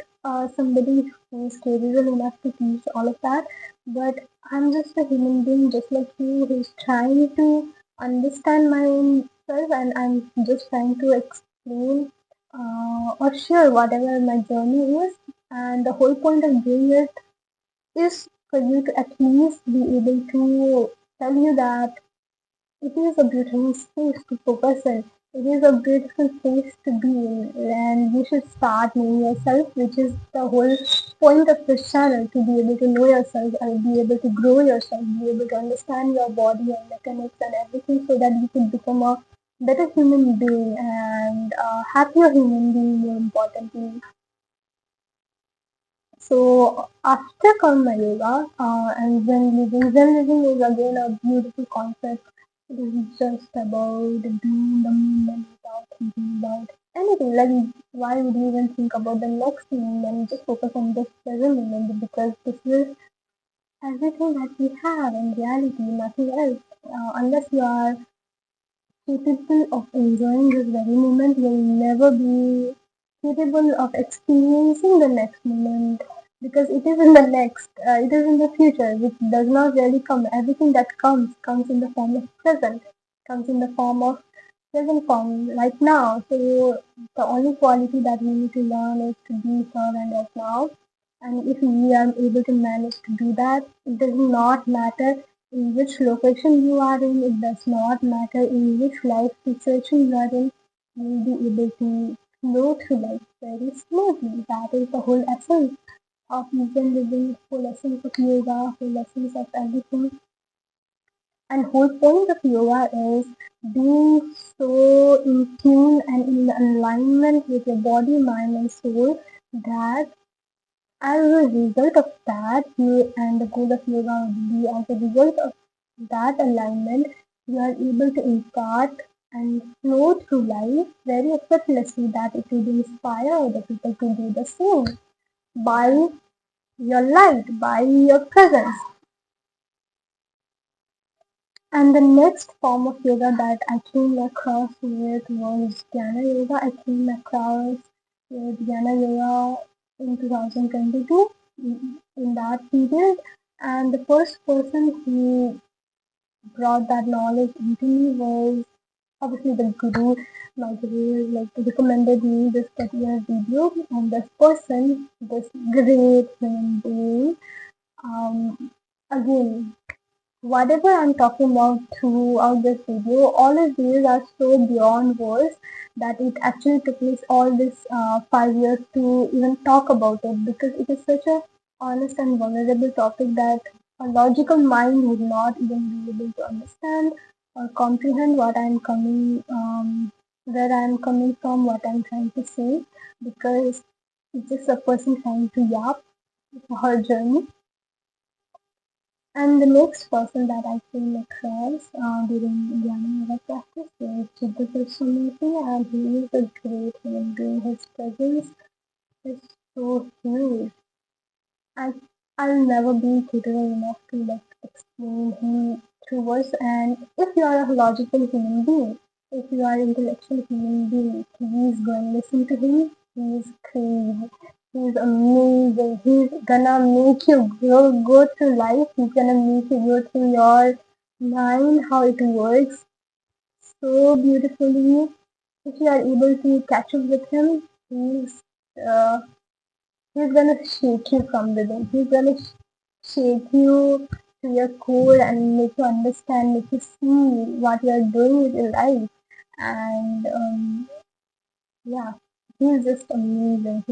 somebody who's capable enough to teach all of that, but I'm just a human being just like you who's trying to understand my own self, and I'm just trying to explain or share whatever my journey is. And the whole point of doing it is for you to at least be able to tell you that it is a beautiful space to focus in. It is a beautiful place to be in, and you should start knowing yourself, which is the whole point of this channel, to be able to know yourself and be able to grow yourself, be able to understand your body and mechanics and everything so that you can become a better human being and a happier human being, more importantly. So after Karma Yoga and Zen Living is again a beautiful concept. It is just about being the moment without thinking about anything. Like, why would you even think about the next moment? Just focus on this present moment because this is everything that we have in reality, nothing else. Unless you are capable of enjoying this very moment, will never be capable of experiencing the next moment because it is in the next, it is in the future, which does not really come. Everything that comes in the form of present, comes in the form of present form right now. So the only quality that we need to learn is to be here and right now. And if we are able to manage to do that, it does not matter in which location you are in, it does not matter in which life situation you are in, you will be able to flow through life very smoothly. That is the whole essence of Zen living, whole essence of yoga, whole essence of everything. And whole point of yoga is being so in tune and in alignment with your body, mind, and soul that as a result of that, you and the goal of yoga would be as a result of that alignment, you are able to impart and flow through life very effortlessly that it will inspire other people to do the same by your light, by your presence. And the next form of yoga that I came across with was Jnana Yoga. I came across with Jnana Yoga in 2022 in that period. And the first person who brought that knowledge into me was obviously the guru. My guru like recommended me this particular video, and this person, this great human being, again whatever I'm talking about throughout this video, all of these are so beyond words that it actually took me all this 5 years to even talk about it because it is such a honest and vulnerable topic that a logical mind would not even be able to understand or comprehend what I'm coming, where I'm coming from, what I'm trying to say, because it's just a person trying to yap for her journey. And the next person that I came across during Jnana Yoga practice was Sadhguru, and he is a great human being. His presence is so huge. I I'll never be capable enough to like explain him through words. And if you are a logical human being, if you are intellectual human being, please go and listen to him. He's crazy. He's amazing. He's gonna make you go through life. He's gonna make you go through your mind, how it works so beautifully. If you are able to catch up with him, uh, he's gonna shake you from within. He's gonna shake you to your core and make you understand, make you see what you are doing with your life. And yeah, he's just amazing.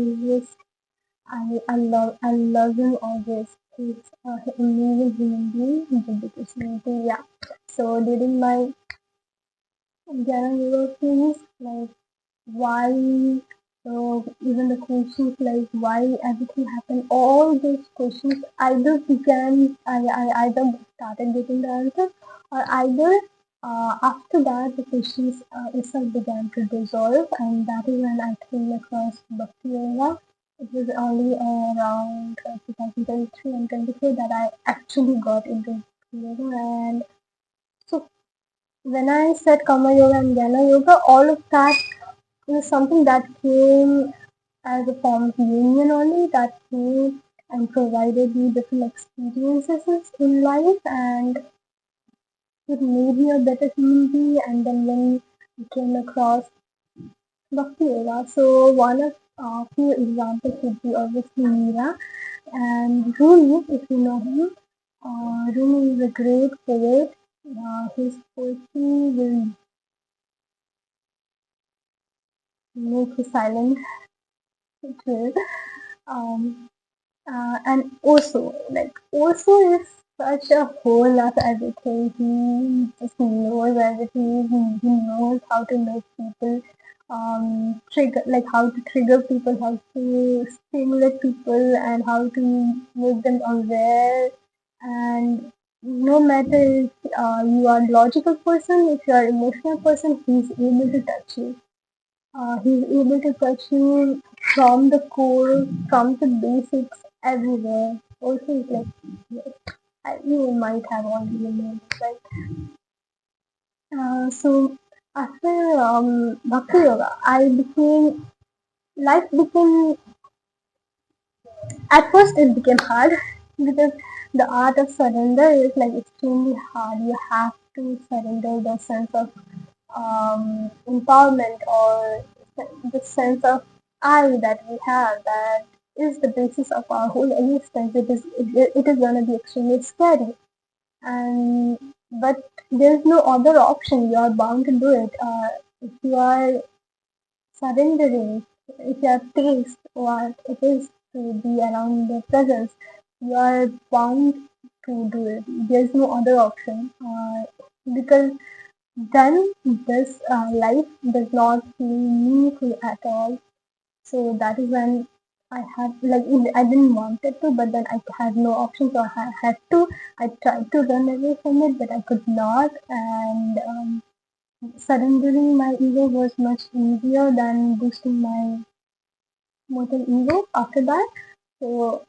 I love him always. He's an amazing human being. He's a good personality. Yeah. So during my Jnana Yoga phase, like why even the questions like why everything happened, all those questions either began, I either started getting the answer or either after that the questions itself began to dissolve, and that is when I came across Bhakti Yoga. It was only around 2023 and 24 that I actually got into Bhakti Yoga. And so when I said Karma Yoga and Jnana Yoga, all of that is something that came as a form of union only that came and provided me different experiences in life, and it made me a better human being. And then when I came across Bhakti Yoga, so one of few examples would be obviously Meera and Rumi, if you know him. Rumi is a great poet. His poetry will make you silent. It will. Um, and also, like, also is such a whole of everything. He just knows everything. He knows how to make people trigger, like how to trigger people, how to stimulate people, and how to make them aware. And no matter if you are logical person, if you are emotional person, he's able to touch you. He's able to touch you from the core, from the basics, everywhere. Also, it's like, yes, you might have already known, right? So after Bhakti Yoga, life became, at first it became hard because the art of surrender is like extremely hard. You have to surrender the sense of empowerment, or the sense of I that we have, that is the basis of our whole existence. It is going to be extremely scary, and but there's no other option. You are bound to do it. If you are surrendering, if you have taste what it is to be around the presence, you are bound to do it. There's no other option, because then this life does not feel meaningful at all. So that is when I had, like, I didn't want it to, but then I had no option, so I had to. I tried to run away from it, but I could not. And surrendering my ego was much easier than boosting my mortal ego after that. So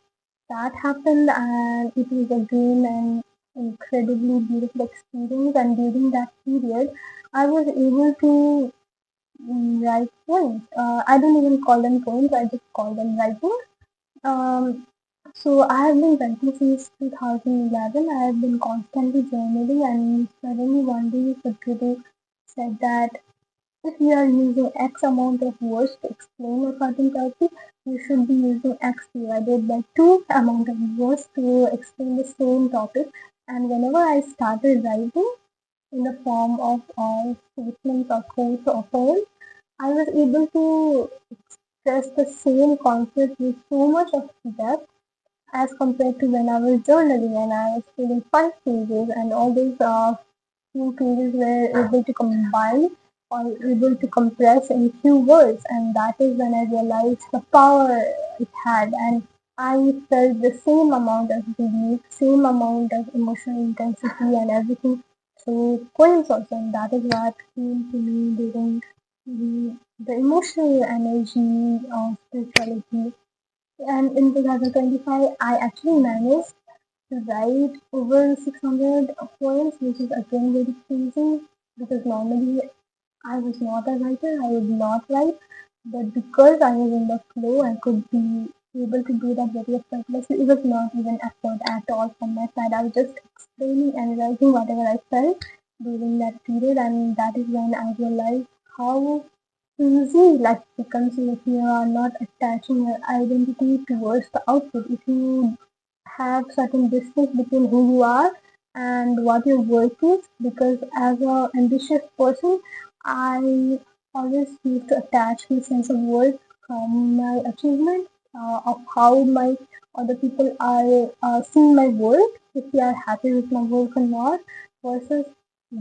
that happened, and it was again an incredibly beautiful experience. And during that period, I was able to write poems. I don't even call them poems, I just call them writing. Um, so I have been writing since 2011. I have been constantly journaling, and suddenly one day Sadhguru said that if you are using X amount of words to explain a certain topic, you should be using X divided by 2 amount of words to explain the same topic. And whenever I started writing in the form of statements or quotes or poems, I was able to express the same concept with so much of depth as compared to when I was journaling and I was filling 5 pages, and all these few pages were able to combine or able to compress in few words, and that is when I realized the power it had. And I felt the same amount of relief, same amount of emotional intensity and everything through poems also, and that is what came to me during the emotional energy of spirituality. And in 2025, I actually managed to write over 600 poems, which is again very pleasing because normally I was not a writer, I would not write, but because I was in the flow, I could be able to do that very effortlessly. It was not even effort at all from my side. I was just explaining and writing whatever I felt during that period, and that is when I realized how easy life becomes if you are not attaching your identity towards the output. If you have certain distance between who you are and what your work is, because as a ambitious person, I always used to attach my sense of worth from my achievement, of how my other people are seeing my work, if they are happy with my work or not, versus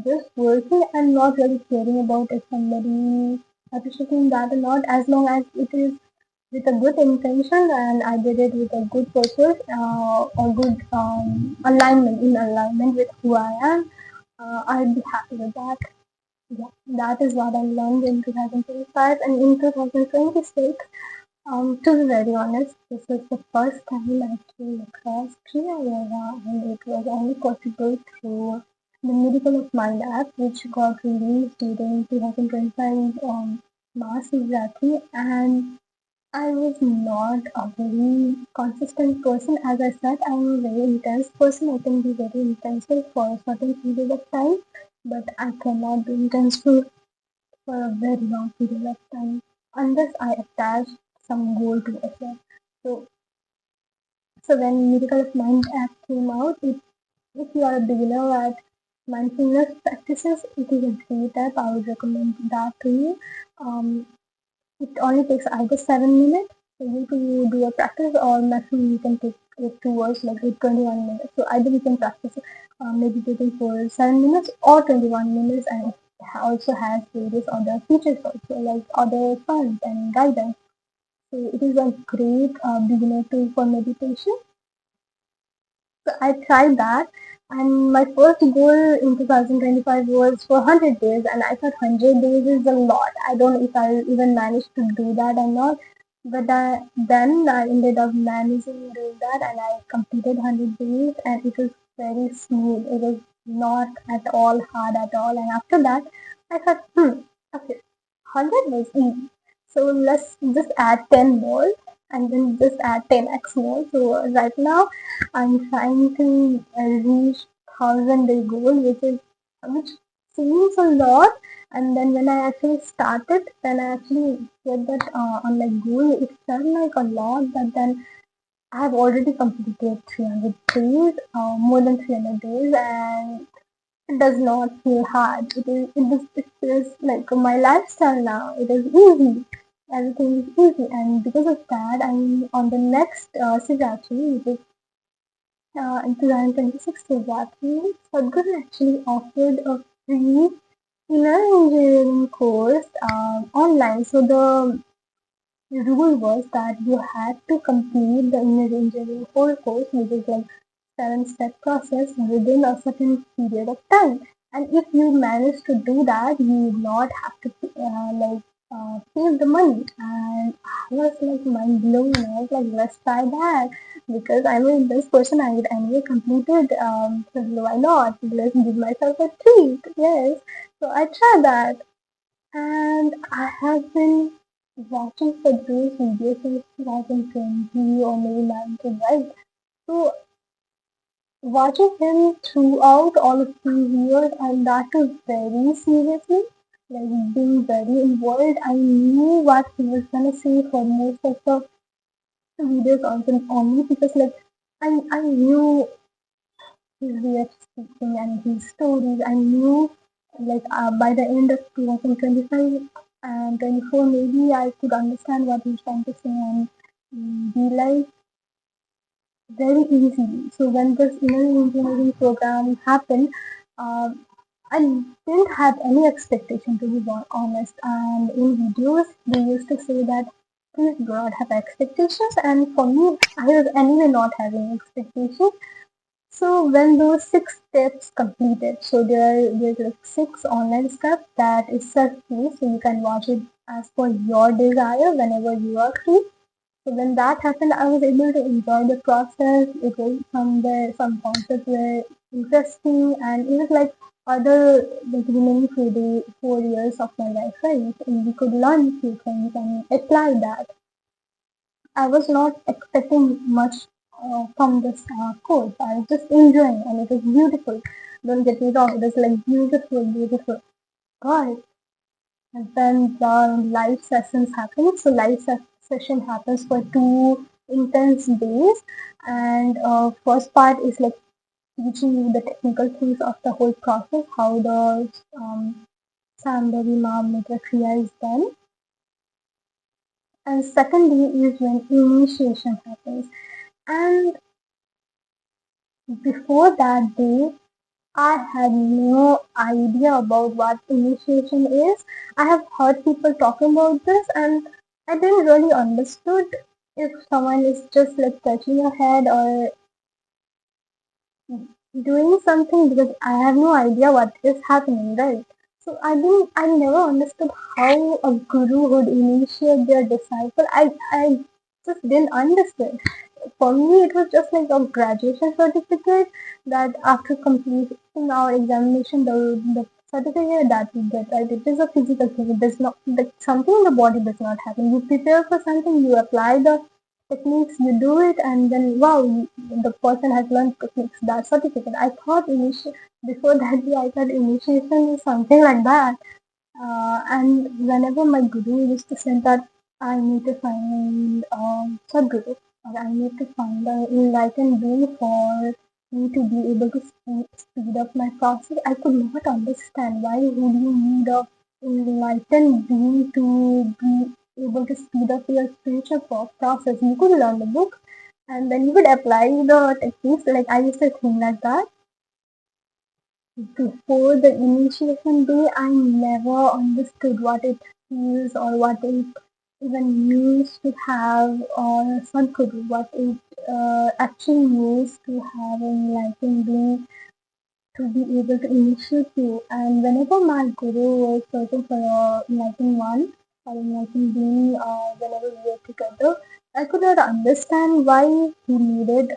just working and not really caring about if somebody appreciating that or not, as long as it is with a good intention and I did it with a good purpose, or good alignment, in alignment with who I am. I'd be happy with that. Yeah, that is what I learned in 2025, and in 2026. To be very honest, this was the first time I came across Kriya Yoga, and it was only possible through the Miracle of Mind app, which got released during 2025 Maha Shivratri, and I was not a very consistent person. As I said, I'm a very intense person. I can be very intense for a certain period of time, but I cannot be intense for a very long period of time unless I attach some goal to it. So, so when Miracle of Mind app came out, if you are a beginner at mindfulness practices, it is a great app. I would recommend that to you. Um, it only takes either 7 minutes for you to do a practice, or maximum you can take it towards like 21 minutes. So either you can practice meditating for 7 minutes or 21 minutes, and it also has various other features also like other funds and guidance. So it is a great beginner tool for meditation. So I tried that, and my first goal in 2025 was for 100 days, and I thought 100 days is a lot. I don't know if I'll even manage to do that or not. But then I ended up managing doing that, and I completed 100 days, and it was very smooth. It was not at all hard at all. And after that, I thought, okay, 100 was easy. So let's just add 10 more, and then just add 10x more. So right now, I'm trying to reach 1,000 day goal, which seems a lot. And then when I actually started, then I actually get that on my goal. It felt like a lot, but then I have already completed 300 days, more than 300 days, and it does not feel hard. It feels like my lifestyle now. It is easy. Everything is easy, and because of that, I'm on the next Shivratri, which is in 2026 Shivratri. Sadhguru actually offered a free inner engineering course online. So the rule was that you had to complete the inner engineering whole course, which is like 7-step process within a certain period of time. And if you manage to do that, you would not have to save the money. And I was like mind blown. I was like, let's try that because I'm a this person. I would anyway completed. So why not? Let's give myself a treat. Yes. So I tried that, and I have been watching Sadhguru's videos since 2020 or maybe 19, right? So watching him throughout all of these years, and that too very seriously, like being very involved, I knew what he was gonna say for most of the videos on me because like I knew his way of speaking and his stories. I knew by the end of 2025 and 24 maybe I could understand what he was trying to say and be like very easily. So when this inner engineering program happened, um, I didn't have any expectation to be honest. And in videos, they used to say that please do not have expectations. And for me, I was anyway not having expectations. So when those 6 steps completed, so there's like 6 online steps that is self-paced, so you can watch it as per your desire whenever you are free. So when that happened, I was able to enjoy the process. It was somewhere some concepts were interesting, and it was like other like remaining 4 years of my life, right? And we could learn few things and apply that. I was not expecting much from this course. I was just enjoying, and it was beautiful. Don't get me wrong; it was like beautiful, beautiful. God, and then the live sessions happen. So session happens for 2 intense days, and first part is like teaching you the technical things of the whole process, how the Sambhavi Mahamudra Kriya is done. And second day is when initiation happens. And before that day, I had no idea about what initiation is. I have heard people talking about this and I didn't really understood if someone is just like touching your head or doing something because I have no idea what is happening, right? So I never understood how a guru would initiate their disciple. I just didn't understand. For me, it was just like a graduation certificate that after completing our examination, the certificate that we get, right? It is a physical thing. It does not, like, something in the body does not happen. You prepare for something, you apply the techniques, you do it, and then wow, the person has learned techniques. That certificate. I thought before that day, I thought initiation is something like that. And whenever my guru used to say that I need to find Sadhguru, or I need to find the enlightened being for me to be able to speed up my process, I could not understand why would you need a enlightened being to be able to speed up your spiritual process. You could learn the book and then you could apply the techniques. Like I used to think like that. Before the initiation day, I never understood what it feels or what it even means to have Sadhguru, what it actually means to have enlightened being to be able to initiate you. And whenever my guru was searching for a enlightened one or enlightened being, whenever we were together, I could not understand why he needed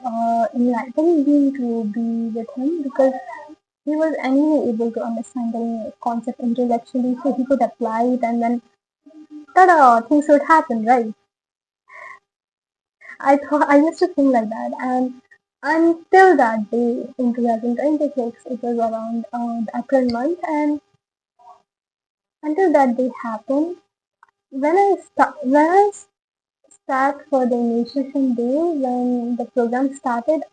enlightened being to be with him because he was anyway able to understand the concept intellectually, so he could apply it, and then ta-da, things would happen, right? I used to think like that, and until that day in 2026, it was around the April month, and until that day happened, when I sat for the initiation day, when the program started,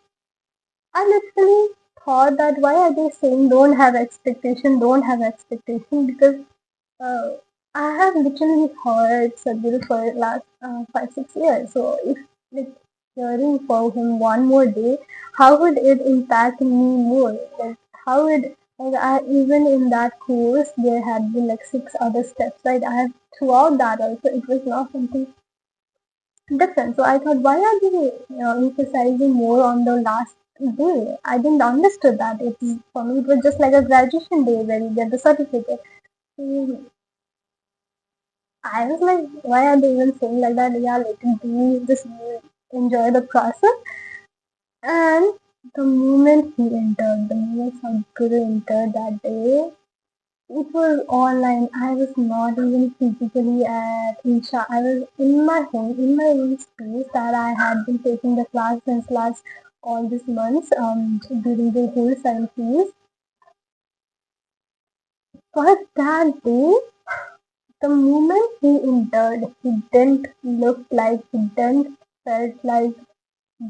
I literally thought that why are they saying don't have expectation, because Uh, I have literally heard Sadhguru for the last 5 6 years. So if like hearing for him one more day, how would it impact me more? Like how would like I even in that course there had been like 6 other steps, right? I have throughout that also it was not something different. So I thought why are they emphasizing more on the last day? I didn't understood that. For me it was just like a graduation day where you get the certificate. So I was like, why are they even saying like that? Yeah, like, do just enjoy the process. And the moment he entered, the moment Sadhguru entered that day, it was online. I was not even physically at Isha. I was in my home, in my own space that I had been taking the class since last all these months during the whole 7 days. But that day, the moment he entered, he didn't look like, he didn't felt like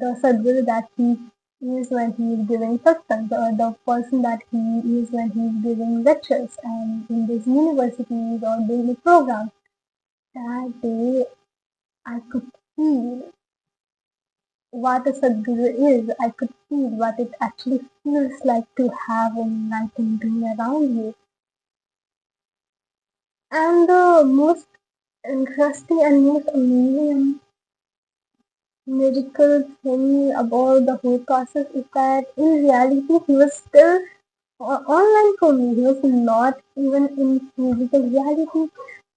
the Sadhguru that he is when he is giving satsang, the person that he is when he is giving lectures and in these universities or daily programs. That day, I could feel what a Sadhguru is. I could feel what it actually feels like to have an enlightened being around you. And the most interesting and most amazing medical thing about the whole process is that in reality he was still online for me. He was not even in physical reality,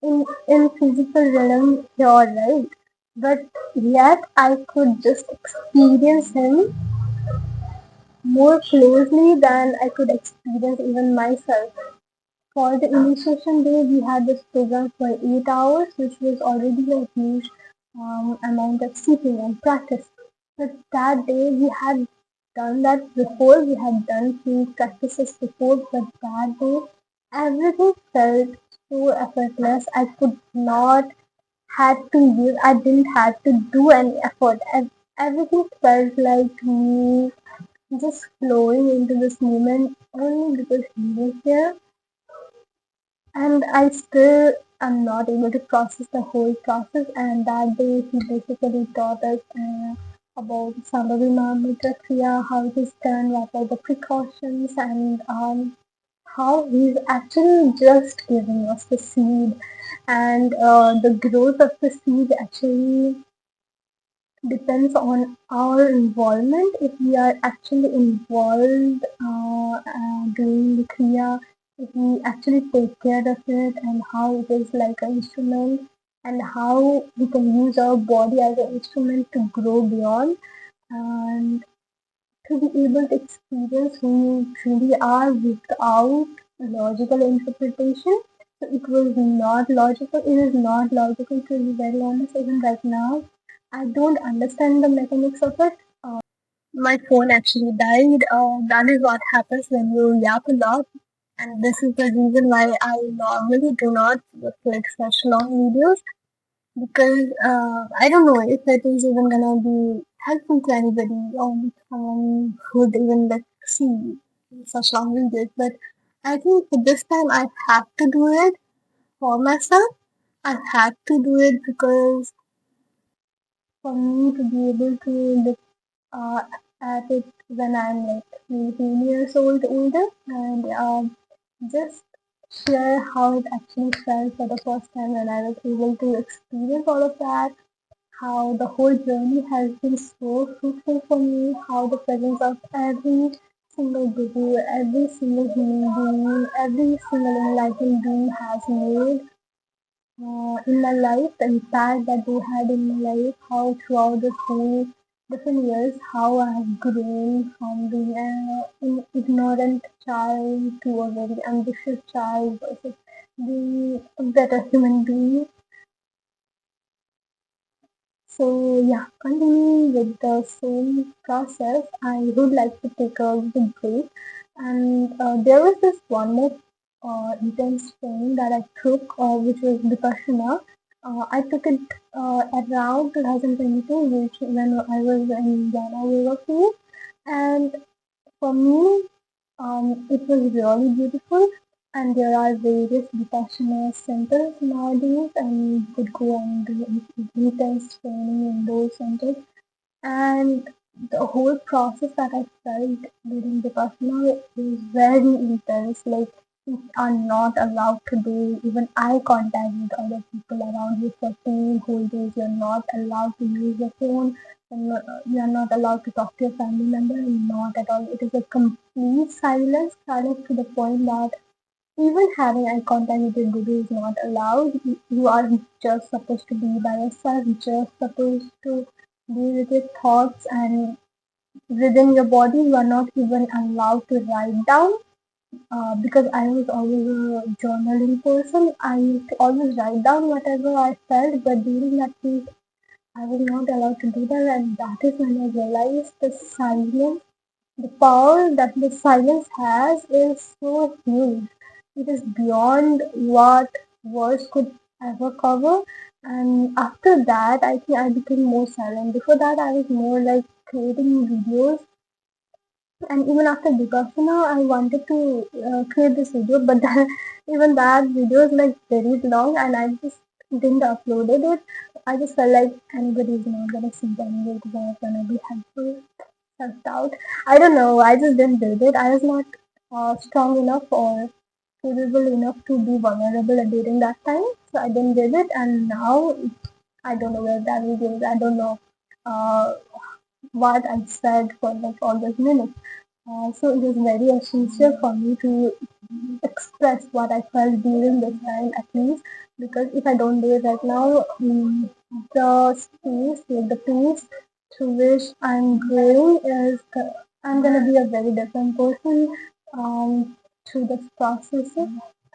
in physical realm here, right? But yet I could just experience him more closely than I could experience even myself. For the initiation day, we had this program for 8 hours, which was already a huge amount of sitting and practice. But that day, we had done that before, we had done few practices before, but that day, everything felt so effortless. I could not I didn't have to do any effort. Everything felt like me just flowing into this moment only because he was there, and I still am not able to process the whole process. And that day, he basically taught us about Samabhimamitra Kriya, how it is done, what are the precautions, and how he's actually just giving us the seed, and the growth of the seed actually depends on our involvement. If we are actually involved doing the kriya, if we actually take care of it, and how it is like an instrument, and how we can use our body as an instrument to grow beyond and to be able to experience who you truly are without logical interpretation. So it was not logical. It is not logical, to be very honest. Even right now, I don't understand the mechanics of it. My phone actually died. That is what happens when you yap a lot, and this is the reason why I normally do not click such long videos, because I don't know if it is even gonna be helpful to anybody or someone who would even like see such long videos. But I think this time I had to do it for myself. I had to do it because for me to be able to look uh, at it when I'm like 18 years old older, and just share how it actually felt for the first time when I was able to experience all of that, how the whole journey has been so fruitful for me, how the presence of every single guru, every single human being, every single enlightened being has made in my life, the impact that they had in my life, how throughout the whole different years, how I have grown from being an ignorant child to a very ambitious child versus being a better human being. So yeah, continuing with the same process, I would like to take a big break. And there was this one more intense training that I took, which was Vipassana. I took it around 2022, which when I was in Jnana Yoga field. And for me, it was really beautiful, and there are various Vipassana centers nowadays, and you could go and do intense training in those centers. And the whole process that I felt during Vipassana is very intense. Like, you are not allowed to do even eye contact with other people around you for 2 whole days. You're not allowed to use your phone. You're not allowed to talk to your family member. Not at all. It is a complete silence, silence to the point that even having eye contact with your guru is not allowed. You are just supposed to be by yourself, just supposed to be with your thoughts and within your body. You are not even allowed to write down. Because I was always a journaling person, I used to always write down whatever I felt, but during that phase, I was not allowed to do that, and that is when I realized the silence, the power that the silence has is so huge. It is beyond what words could ever cover. And after that, I think I became more silent. Before that, I was more like creating videos. And even after Vipassana, I wanted to create this video, but then, even that video is like very long, and I just didn't uploaded it. I just felt like anybody is not gonna see the video, it's not gonna be helpful. Self-doubt. I don't know. I just didn't do it. I was not strong enough or capable enough to be vulnerable during that time, so I didn't do it. And now I don't know where that video is. I don't know uh, what I said for like all those minutes. So it was very essential for me to express what I felt during this time, at least, because if I don't do it right now, the space, like the pace through which I'm growing is, I'm gonna be a very different person through this process,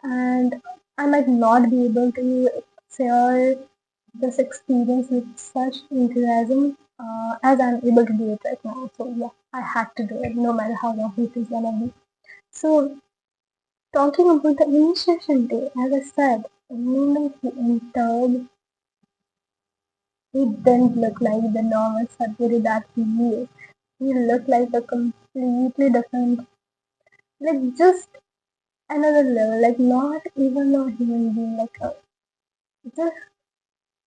and I might not be able to share this experience with such enthusiasm as I'm able to do it right now. So yeah, I had to do it, no matter how long it is gonna be. So talking about the initiation day, as I said, the moment he entered, he didn't look like the normal Sadhguru that he knew. He looked like a completely different, like just another level, like not even a human being, like a just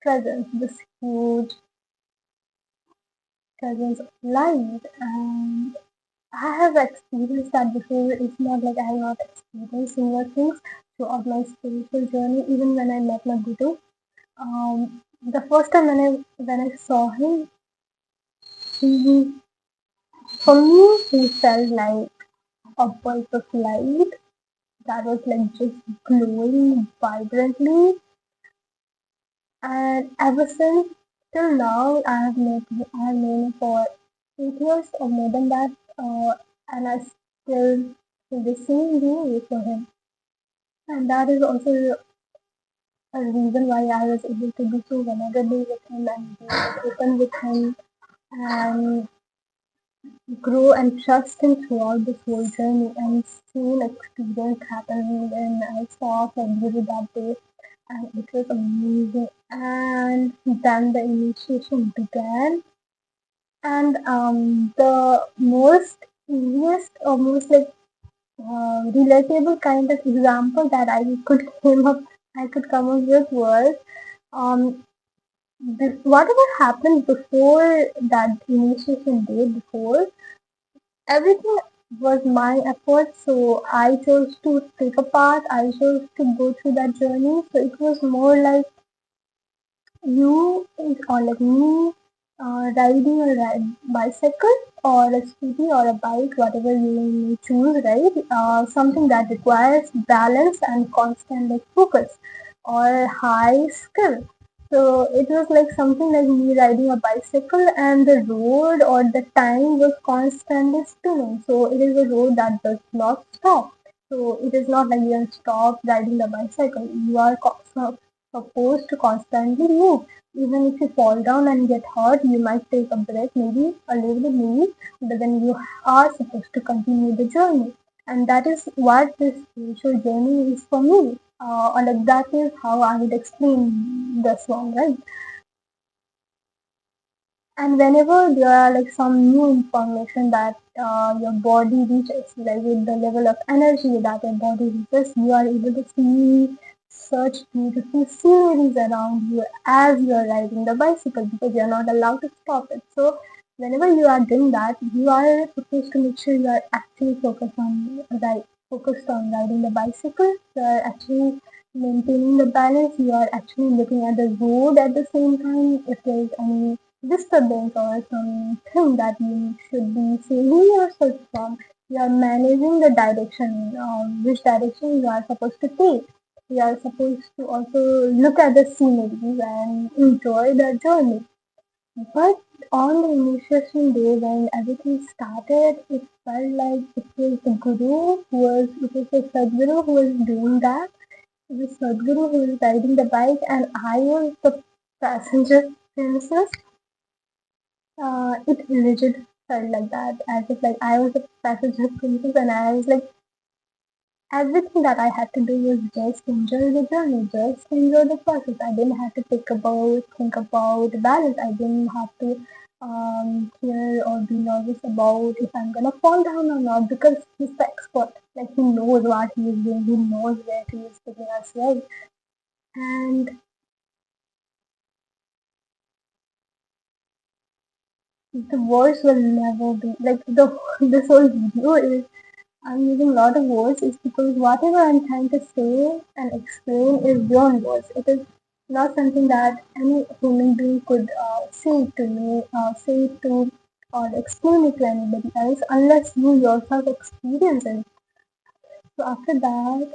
presence, this huge presence of light. And I have experienced that before. It's not like I have not experienced similar things throughout my spiritual journey, even when I met my guru. The first time when I saw him, he for me he felt like a burst of light that was like just glowing vibrantly. And ever since till now, I have known him for 8 years or more than that, and I still feel the same way for him. And that is also a reason why I was able to do so vulnerable with him and be open with him and grow and trust him throughout this whole journey. And same experience happened when I saw Sadhguru that day, and it was amazing. And then the initiation began, and the most easiest or most like relatable kind of example that I could come up with was um, whatever happened before that initiation day, before everything was my effort. So I chose to take a path. I chose to go through that journey. So it was more like or like me riding a bicycle or a scooty or a bike, whatever you may choose, right? Something that requires balance and constant like focus or high skill. So it was like something like me riding a bicycle and the road or the time was constantly spinning. So it is a road that does not stop. So it is not like you can stop riding the bicycle. You are supposed to constantly move. Even if you fall down and get hurt, you might take a break, maybe a little bit, maybe, but then you are supposed to continue the journey. And that is what this spiritual journey is for me. Or like that is how I would explain this one, right? And whenever there are like some new information that your body reaches, like with the level of energy that your body reaches, you are able to see such beautiful sceneries around you as you are riding the bicycle because you are not allowed to stop it. So whenever you are doing that, you are supposed to make sure you are actually focused on riding the bicycle. You are actually maintaining the balance. You are actually looking at the road at the same time. If there is any disturbance or something that you should be saving yourself from. You are managing the direction, which direction you are supposed to take. You are supposed to also look at the sceneries and enjoy the journey. But on the initiation day when everything started, it felt like it was the Sadhguru who was doing that. It was Sadhguru who was riding the bike and I was the passenger princess. It legit felt like that, as if like I was a passenger princess, and I was like everything that I had to do was just enjoy the journey, just enjoy the process. I didn't have to think about the balance. I didn't have to care or be nervous about if I'm gonna fall down or not because he's the expert. Like he knows what he is doing. He knows where he is taking us right. And the words will never be like the this whole video is I'm using a lot of words is because whatever I'm trying to say and explain is beyond words. It is not something that any human being could say it to, or explain it to anybody else unless you yourself experience it. So after that,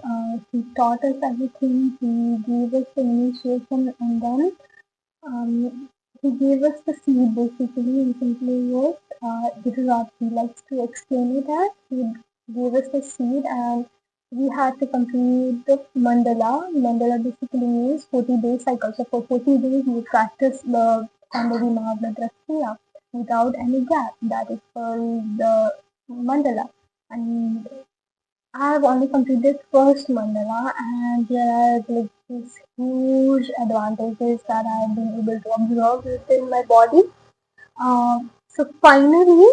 he taught us everything. He gave us the initiation, and then he gave us the seed basically in simple words. This is what he likes to explain it as. He gave us the seed and we had to complete the mandala. Mandala basically means 40-day cycle. So for 40 days we practice the Pandari Mahabhadra Kriya without any gap. That is called the mandala. And I have only completed first mandala and there are like these huge advantages that I have been able to observe within my body. So finally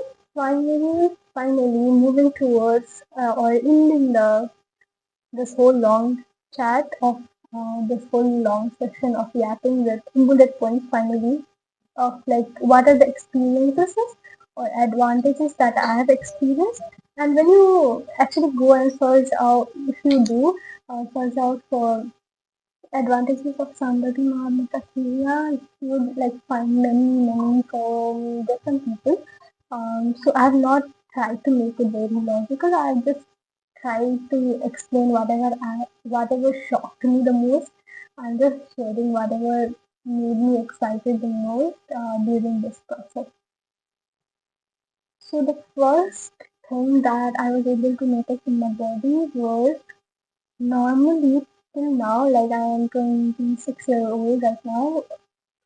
moving towards or ending this whole long chat of this whole long section of yapping with bullet points finally of like what are the experiences or advantages that I have experienced. And when you actually go and search out, if you do search out for advantages of Sambati Mahamata Kriya, you would like find many from different people. So I have not tried to make it very logical. I have just tried to explain whatever shocked me the most. I'm just sharing whatever made me excited the most during this process. So the first thing that I was able to notice in my body was Normally, till now, like I am 26-year-old right now,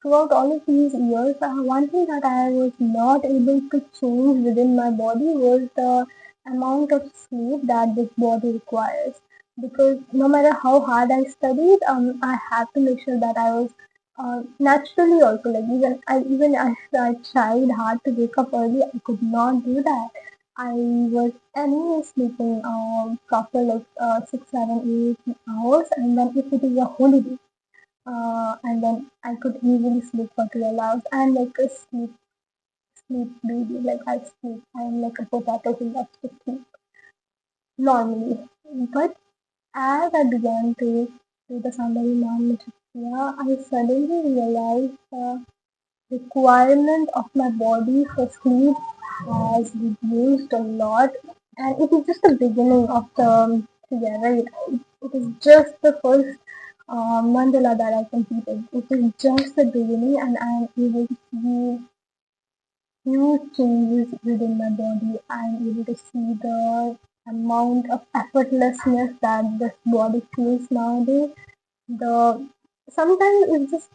throughout all of these years, one thing that I was not able to change within my body was the amount of sleep that this body requires. Because no matter how hard I studied, I had to make sure that I was naturally also like even if I tried hard to wake up early, I could not do that. I was anyway sleeping proper like 6, 7, 8 hours, and then if it is a holiday and then I could easily sleep for 12 hours. I'm like a sleep baby. Like I sleep. I'm like a potato who loves to sleep normally. But as I began to do the Sambhavi Mahamudra, I suddenly realized the requirement of my body for sleep has reduced a lot. And it is just the beginning of the Kriya, right? It is just the first mandala that I completed. It is just the beginning, and I am able to see huge changes within my body. I am able to see the amount of effortlessness that this body feels nowadays. The sometimes it just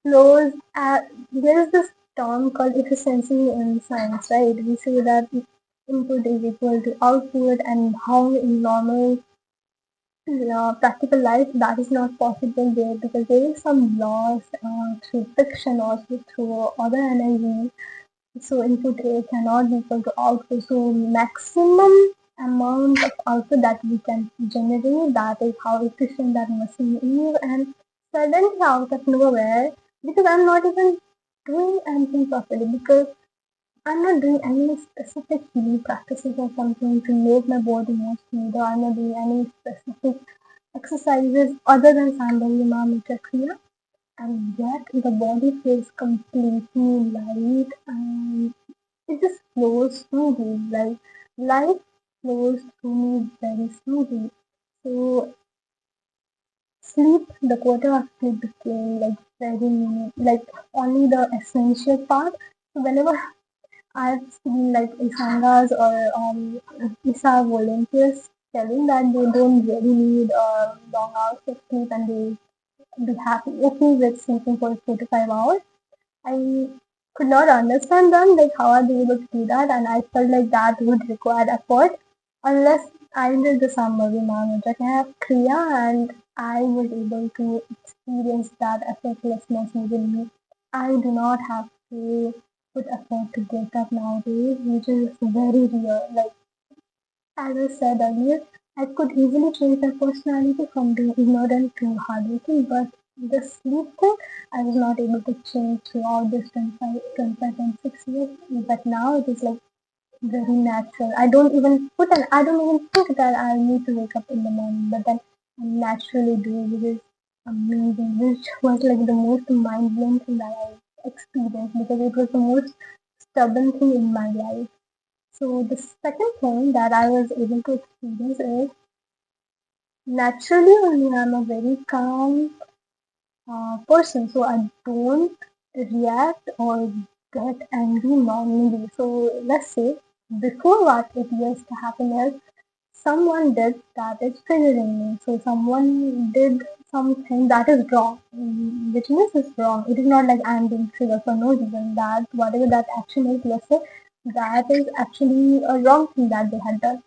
flows at there is this term called efficiency in science, right? We say that input is equal to output, and how in normal practical life that is not possible there because there is some loss through friction or through other energy. So input A cannot be equal to output. So maximum amount of output that we can generate, that is how efficient that machine is. And suddenly out of nowhere, because I'm not even doing anything properly, because I'm not doing any specific healing practices or something to make my body more smoother. I'm not doing any specific exercises other than Sambhavi Mahamudra Kriya, and yet the body feels completely light and it just flows smoothly. Like life flows through me very smoothly. So sleep, the quarter of sleep became like like only the essential part. So whenever I've seen like Isangas or Isa volunteers telling that they don't really need long hours of sleep and they be happy okay with sleeping for 4 to 5 hours. I could not understand them, like how are they able to do that, and I felt like that would require effort unless I did the Sambhavi Mahamudra Kriya and I was able to experience that effortlessness within me. I do not have to put effort to get up nowadays, which is very rare. Like as I said earlier, I could easily change my personality from being ignorant to hardworking, but the sleep thing I was not able to change throughout this 25 and 6 years. But now it is like very natural. I don't even think that I need to wake up in the morning, but then I naturally do, which is amazing, which was like the most mind blowing thing that I experienced because it was the most stubborn thing in my life. So the second thing that I was able to experience is naturally only I'm a very calm person, so I don't react or get angry normally. So let's say before what it used to happen is someone did that is triggering me. So someone did something that is wrong, which means it's wrong. It is not like I'm being triggered for no reason. That whatever that action is, let's say that is actually a wrong thing that they had done.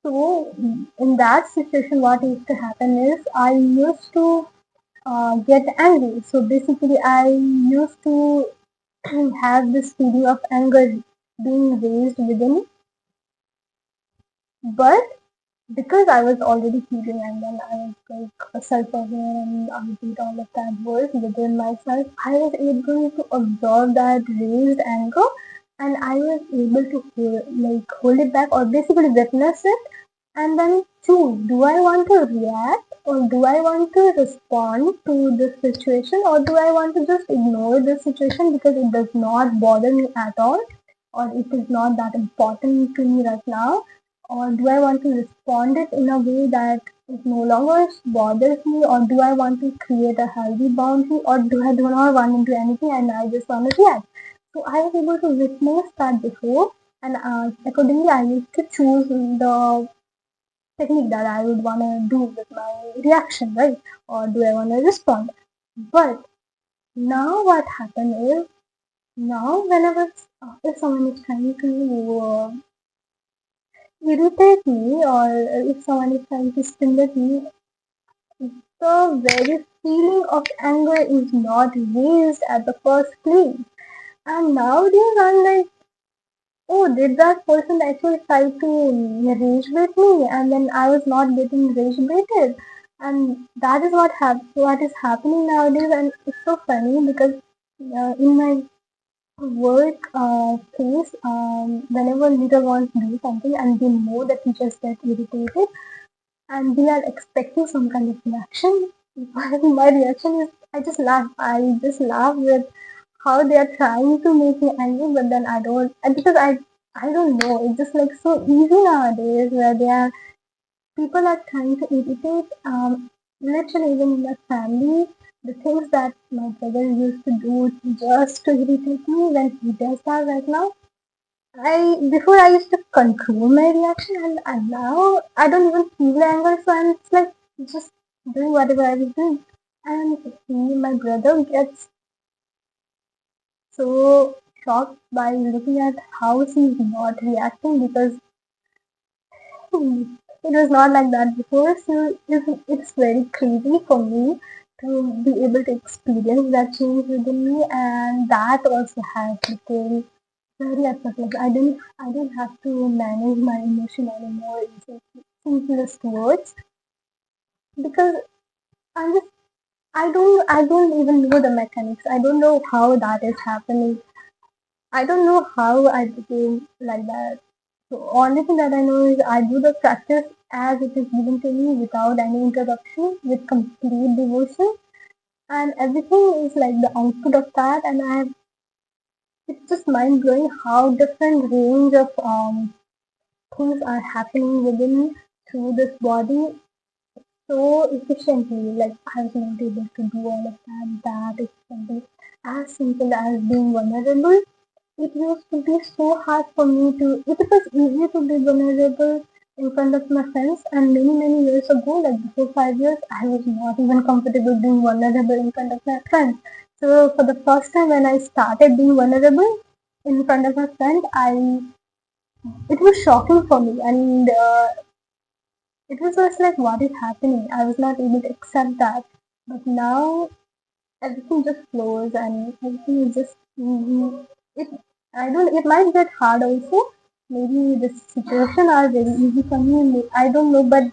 So in that situation, what used to happen is I used to get angry. So basically, I used to have this feeling of anger being raised within, but because I was already feeling and then I was like self-aware and I did all of that work within myself, I was able to absorb that raised anger and I was able to hold it back or basically witness it and then choose, do I want to react or do I want to respond to this situation or do I want to just ignore this situation because it does not bother me at all or it is not that important to me right now, or do I want to respond it in a way that it no longer bothers me, or do I want to create a healthy boundary, or do not want to do anything and I just want to react. So I was able to witness that before, and accordingly I used to choose the technique that I would want to do with my reaction, right? Or do I want to respond? But now what happened is, now whenever if someone is trying to irritate me, or if someone is trying to stimulate me, the very feeling of anger is not raised at the first place. And nowadays I'm like, oh, did that person actually try to rage bait me? And then I was not getting rage baited. And that is what is happening nowadays. And it's so funny because in my work place, whenever leader wants to do something and they know that teachers get irritated and they are expecting some kind of reaction, my reaction is I just laugh. I just laugh with how they are trying to make me angry, but then I don't, because I don't know. It's just like so easy nowadays where they are people are trying to irritate. Literally even in the family, the things that my brother used to do just to irritate me, when he does that right now, I before I used to control my reaction, and now I don't even feel anger, so I'm just like just doing whatever I was doing. And my brother gets so shocked by looking at how she's not reacting, because it was not like that before. So it's very crazy for me to be able to experience that change within me, and that also has become very effortless. I didn't have to manage my emotion anymore in simplest words, because I'm just I don't even know the mechanics. I don't know how that is happening. I don't know how I became like that. So only thing that I know is I do the practice as it is given to me without any interruption, with complete devotion, and everything is like the output of that. And it's just mind blowing how different range of things are happening within through this body so efficiently. Like I was not able to do all of that efficiently. As simple as being vulnerable, it used to be so hard for me to. It was easy to be vulnerable in front of my friends, and many years ago, like before 5 years, I was not even comfortable being vulnerable in front of my friends. So for the first time when I started being vulnerable in front of my friend, I it was shocking for me, and it was just like, what is happening? I was not able to accept that, but now everything just flows and everything is just easy. It I don't. It might get hard also. Maybe the situation are very easy for me. I don't know, but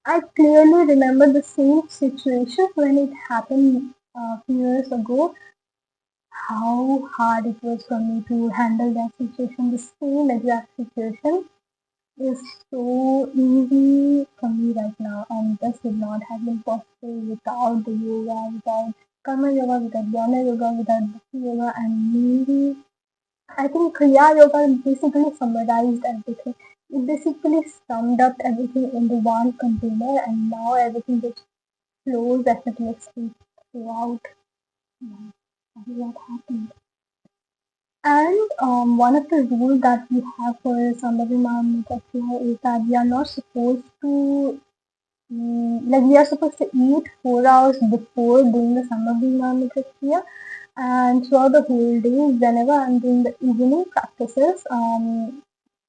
I clearly remember the same situation when it happened a few years ago. How hard it was for me to handle that situation. The same exact situation is so easy for me right now, and this would not have been possible without the yoga, without karma yoga, without jnana yoga, without bhakti yoga, and maybe I think kriya yoga basically summarized everything. It basically summed up everything into one container, and now everything just flows effortlessly throughout. Yeah, that is what happened. And one of the rules that we have for Sambhavi Mahamudra is that we are not supposed to like we are supposed to eat 4 hours before doing the Sambhavi Mahamudra, and throughout the whole day, whenever I'm doing the evening practices,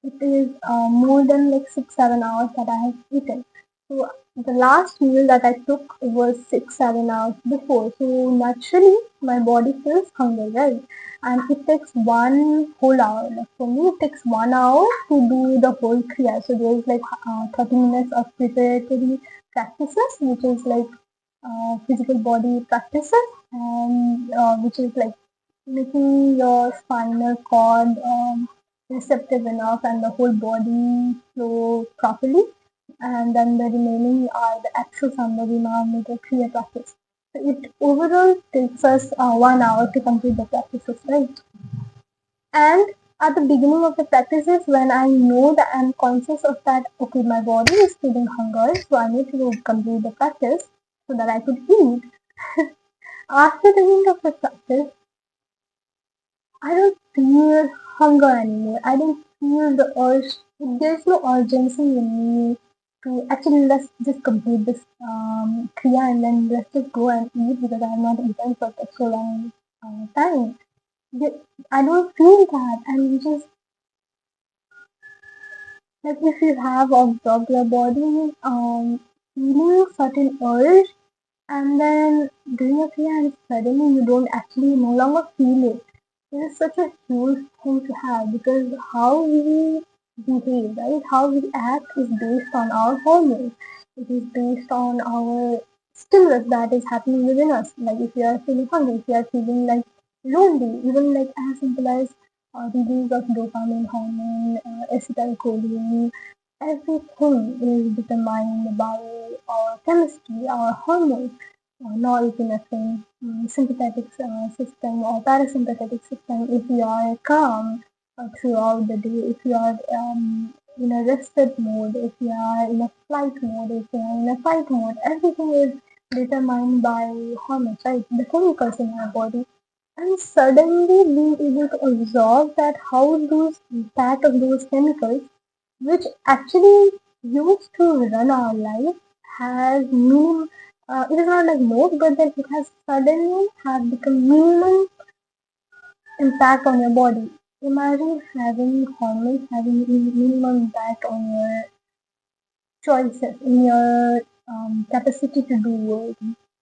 it is more than like 6 7 hours that I have eaten. So the last meal that I took was 6 7 hours before. So naturally, my body feels hungry, right? And it takes one whole hour. Like for me, it takes 1 hour to do the whole kriya. So there's like 30 minutes of preparatory practices, which is like physical body practices, and which is like making your spinal cord receptive enough and the whole body flow properly. And then the remaining are the actual Sambhavi Mahamudra Kriya practice. So it overall takes us 1 hour to complete the practices, right? And at the beginning of the practices, when I know that I'm conscious of that, okay, my body is feeling hunger, so I need to complete the practice so that I could eat. After the end of the practice, I don't feel hunger anymore. I don't feel the urge. There's no urgency in me Actually, let's just complete this kriya and then let's just go and eat because I have not eaten for such a long time. The- I don't feel that, and just like if you have observed your body feeling certain urge, and then doing a kriya and suddenly you don't actually no longer feel it. It is such a huge thing to have because how we behave, right? How we act is based on our hormones. It is based on our stillness that is happening within us. Like if you are feeling hungry, if you are feeling like lonely, even like as simple as release of dopamine hormone, acetylcholine, everything is determined by our chemistry, our hormones, norepinephrine, sympathetic system or parasympathetic system. If you are calm throughout the day, if you are in a rested mode, if you are in a flight mode, if you are in a fight mode, everything is determined by hormones, right? The chemicals in our body. And suddenly being able to absorb that how those impact of those chemicals which actually used to run our life has minimum it is not like no but then it has suddenly have become minimum impact on your body. Imagine having hormones having minimum impact on your choices in your capacity to do work.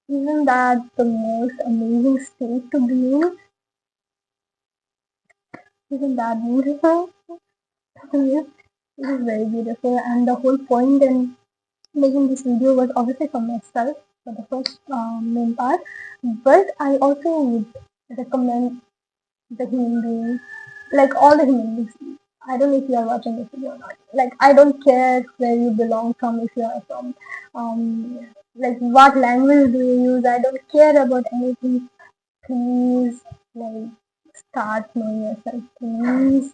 Isn't that the most amazing state to be in? Isn't that beautiful? Yes, it is very beautiful and the whole point in making this video was obviously for myself for the first main part, but I also would recommend the human beings, like all the human beings. I don't know if you are watching this video or not. Like I don't care where you belong from, if you are from, like what language do you use. I don't care about anything. Please, like start knowing yourself. Please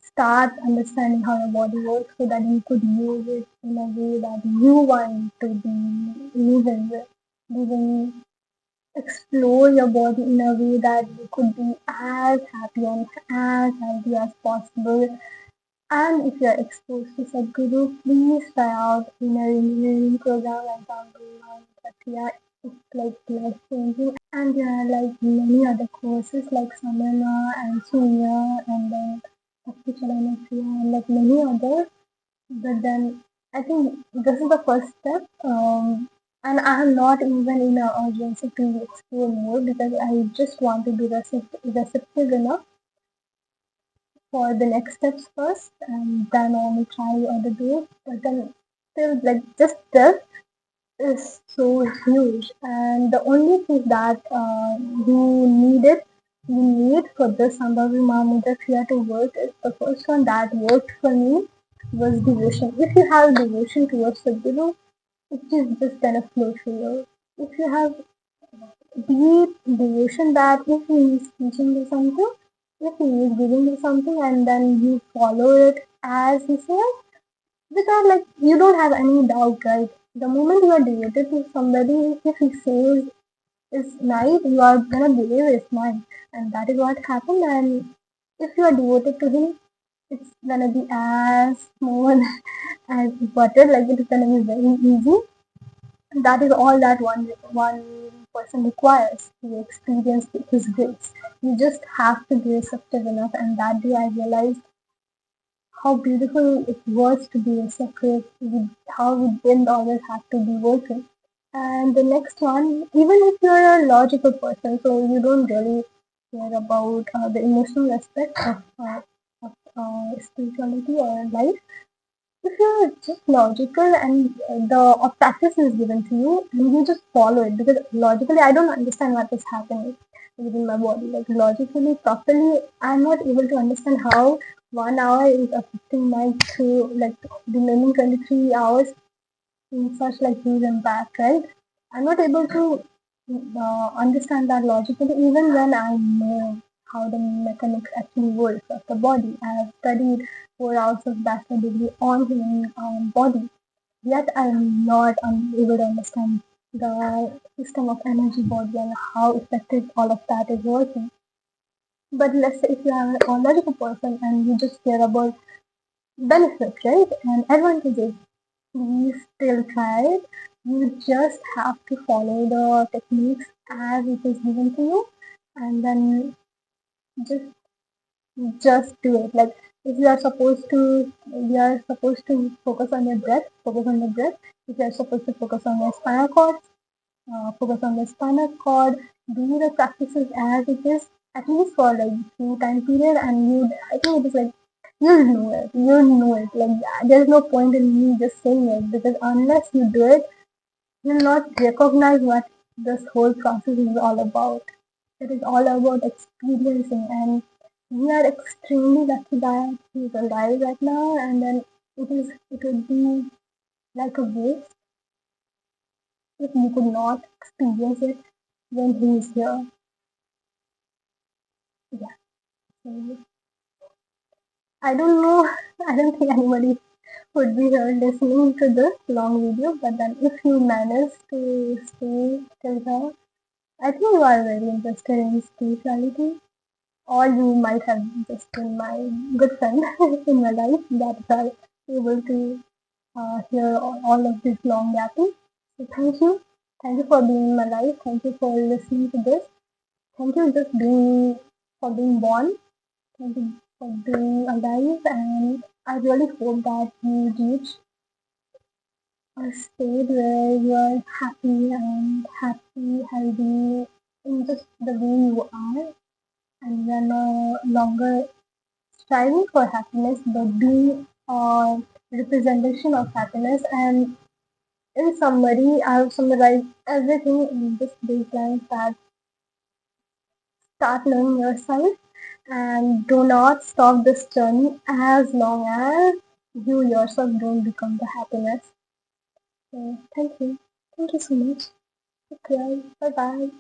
start understanding how your body works so that you could use it in a way that you want to be living with. Living, explore your body in a way that you could be as happy and as healthy as possible. And if you are exposed to Sadhguru, please try out inner engineering program like Sadhguru and Kriya. It's like life changing. And there are like many other courses like Samana and Sunya and then Bhakti Kriya and like many others. But then I think this is the first step. And I am not even in an urgency to explore more because I just want to be receptive enough for the next steps first, and then only try other doors. But then still, like just this is so huge, and the only thing that you need for this Sambhavi Mahamudra Kriya to work is the first one that worked for me was devotion. If you have devotion towards Sadhguru, it is just gonna flow through you. If you have deep devotion that if he is teaching you something, if he is giving you something and then you follow it as he says, without like you don't have any doubt, right? The moment you are devoted to somebody, if he says it's nice, you are gonna believe it's nice. And that is what happened. And if you are devoted to him, it's gonna be as smooth as butter, like it is gonna be very easy. That is all that one person requires to experience his grace. You just have to be receptive enough, and that day I realized how beautiful it was to be receptive, how we didn't always have to be working. And the next one, even if you're a logical person, so you don't really care about the emotional aspect spirituality or life, if you're just logical and the practice is given to you and you just follow it because logically I don't understand what is happening within my body. Like logically, properly, I'm not able to understand how 1 hour is affecting my through like remaining 23 hours in such like huge impact, right? I'm not able to understand that logically even when I know how the mechanics actually works of the body. I have studied 4 hours of bachelor degree on human body, yet I'm not able to understand the system of energy body and how effective all of that is working. But let's say if you are a logical person and you just care about benefits, right, and advantages, please still try it. You just have to follow the techniques as it is given to you, and then just just do it. Like if you are supposed to focus on your breath, focus on the breath. If you are supposed to focus on your spinal cord, focus on the spinal cord. Do the practices as it is, at least for like few time period, and I think it is like you'll know it. You'll know it. Like there's no point in me just saying it, because unless you do it, you'll not recognize what this whole process is all about. It is all about experiencing, and we are extremely lucky that he's alive right now. And then it would be like a waste if we could not experience it when he's here. Yeah. So I don't know. I don't think anybody would be here listening to this long video. But then, if you manage to stay till here, I think you are very interested in spirituality, or you might have just been my good friend in my life that are able to hear all of this long yapping. So thank you. Thank you for being in my life. Thank you for listening to this. Thank you just being for being born. Thank you for being alive. And I really hope that you reach a state where you are happy, healthy in just the way you are, and you are no longer striving for happiness, but being a representation of happiness. And in summary, I've summarized everything in this baseline: that start knowing yourself and do not stop this journey as long as you yourself don't become the happiness. So thank you. Thank you so much. Okay, bye bye.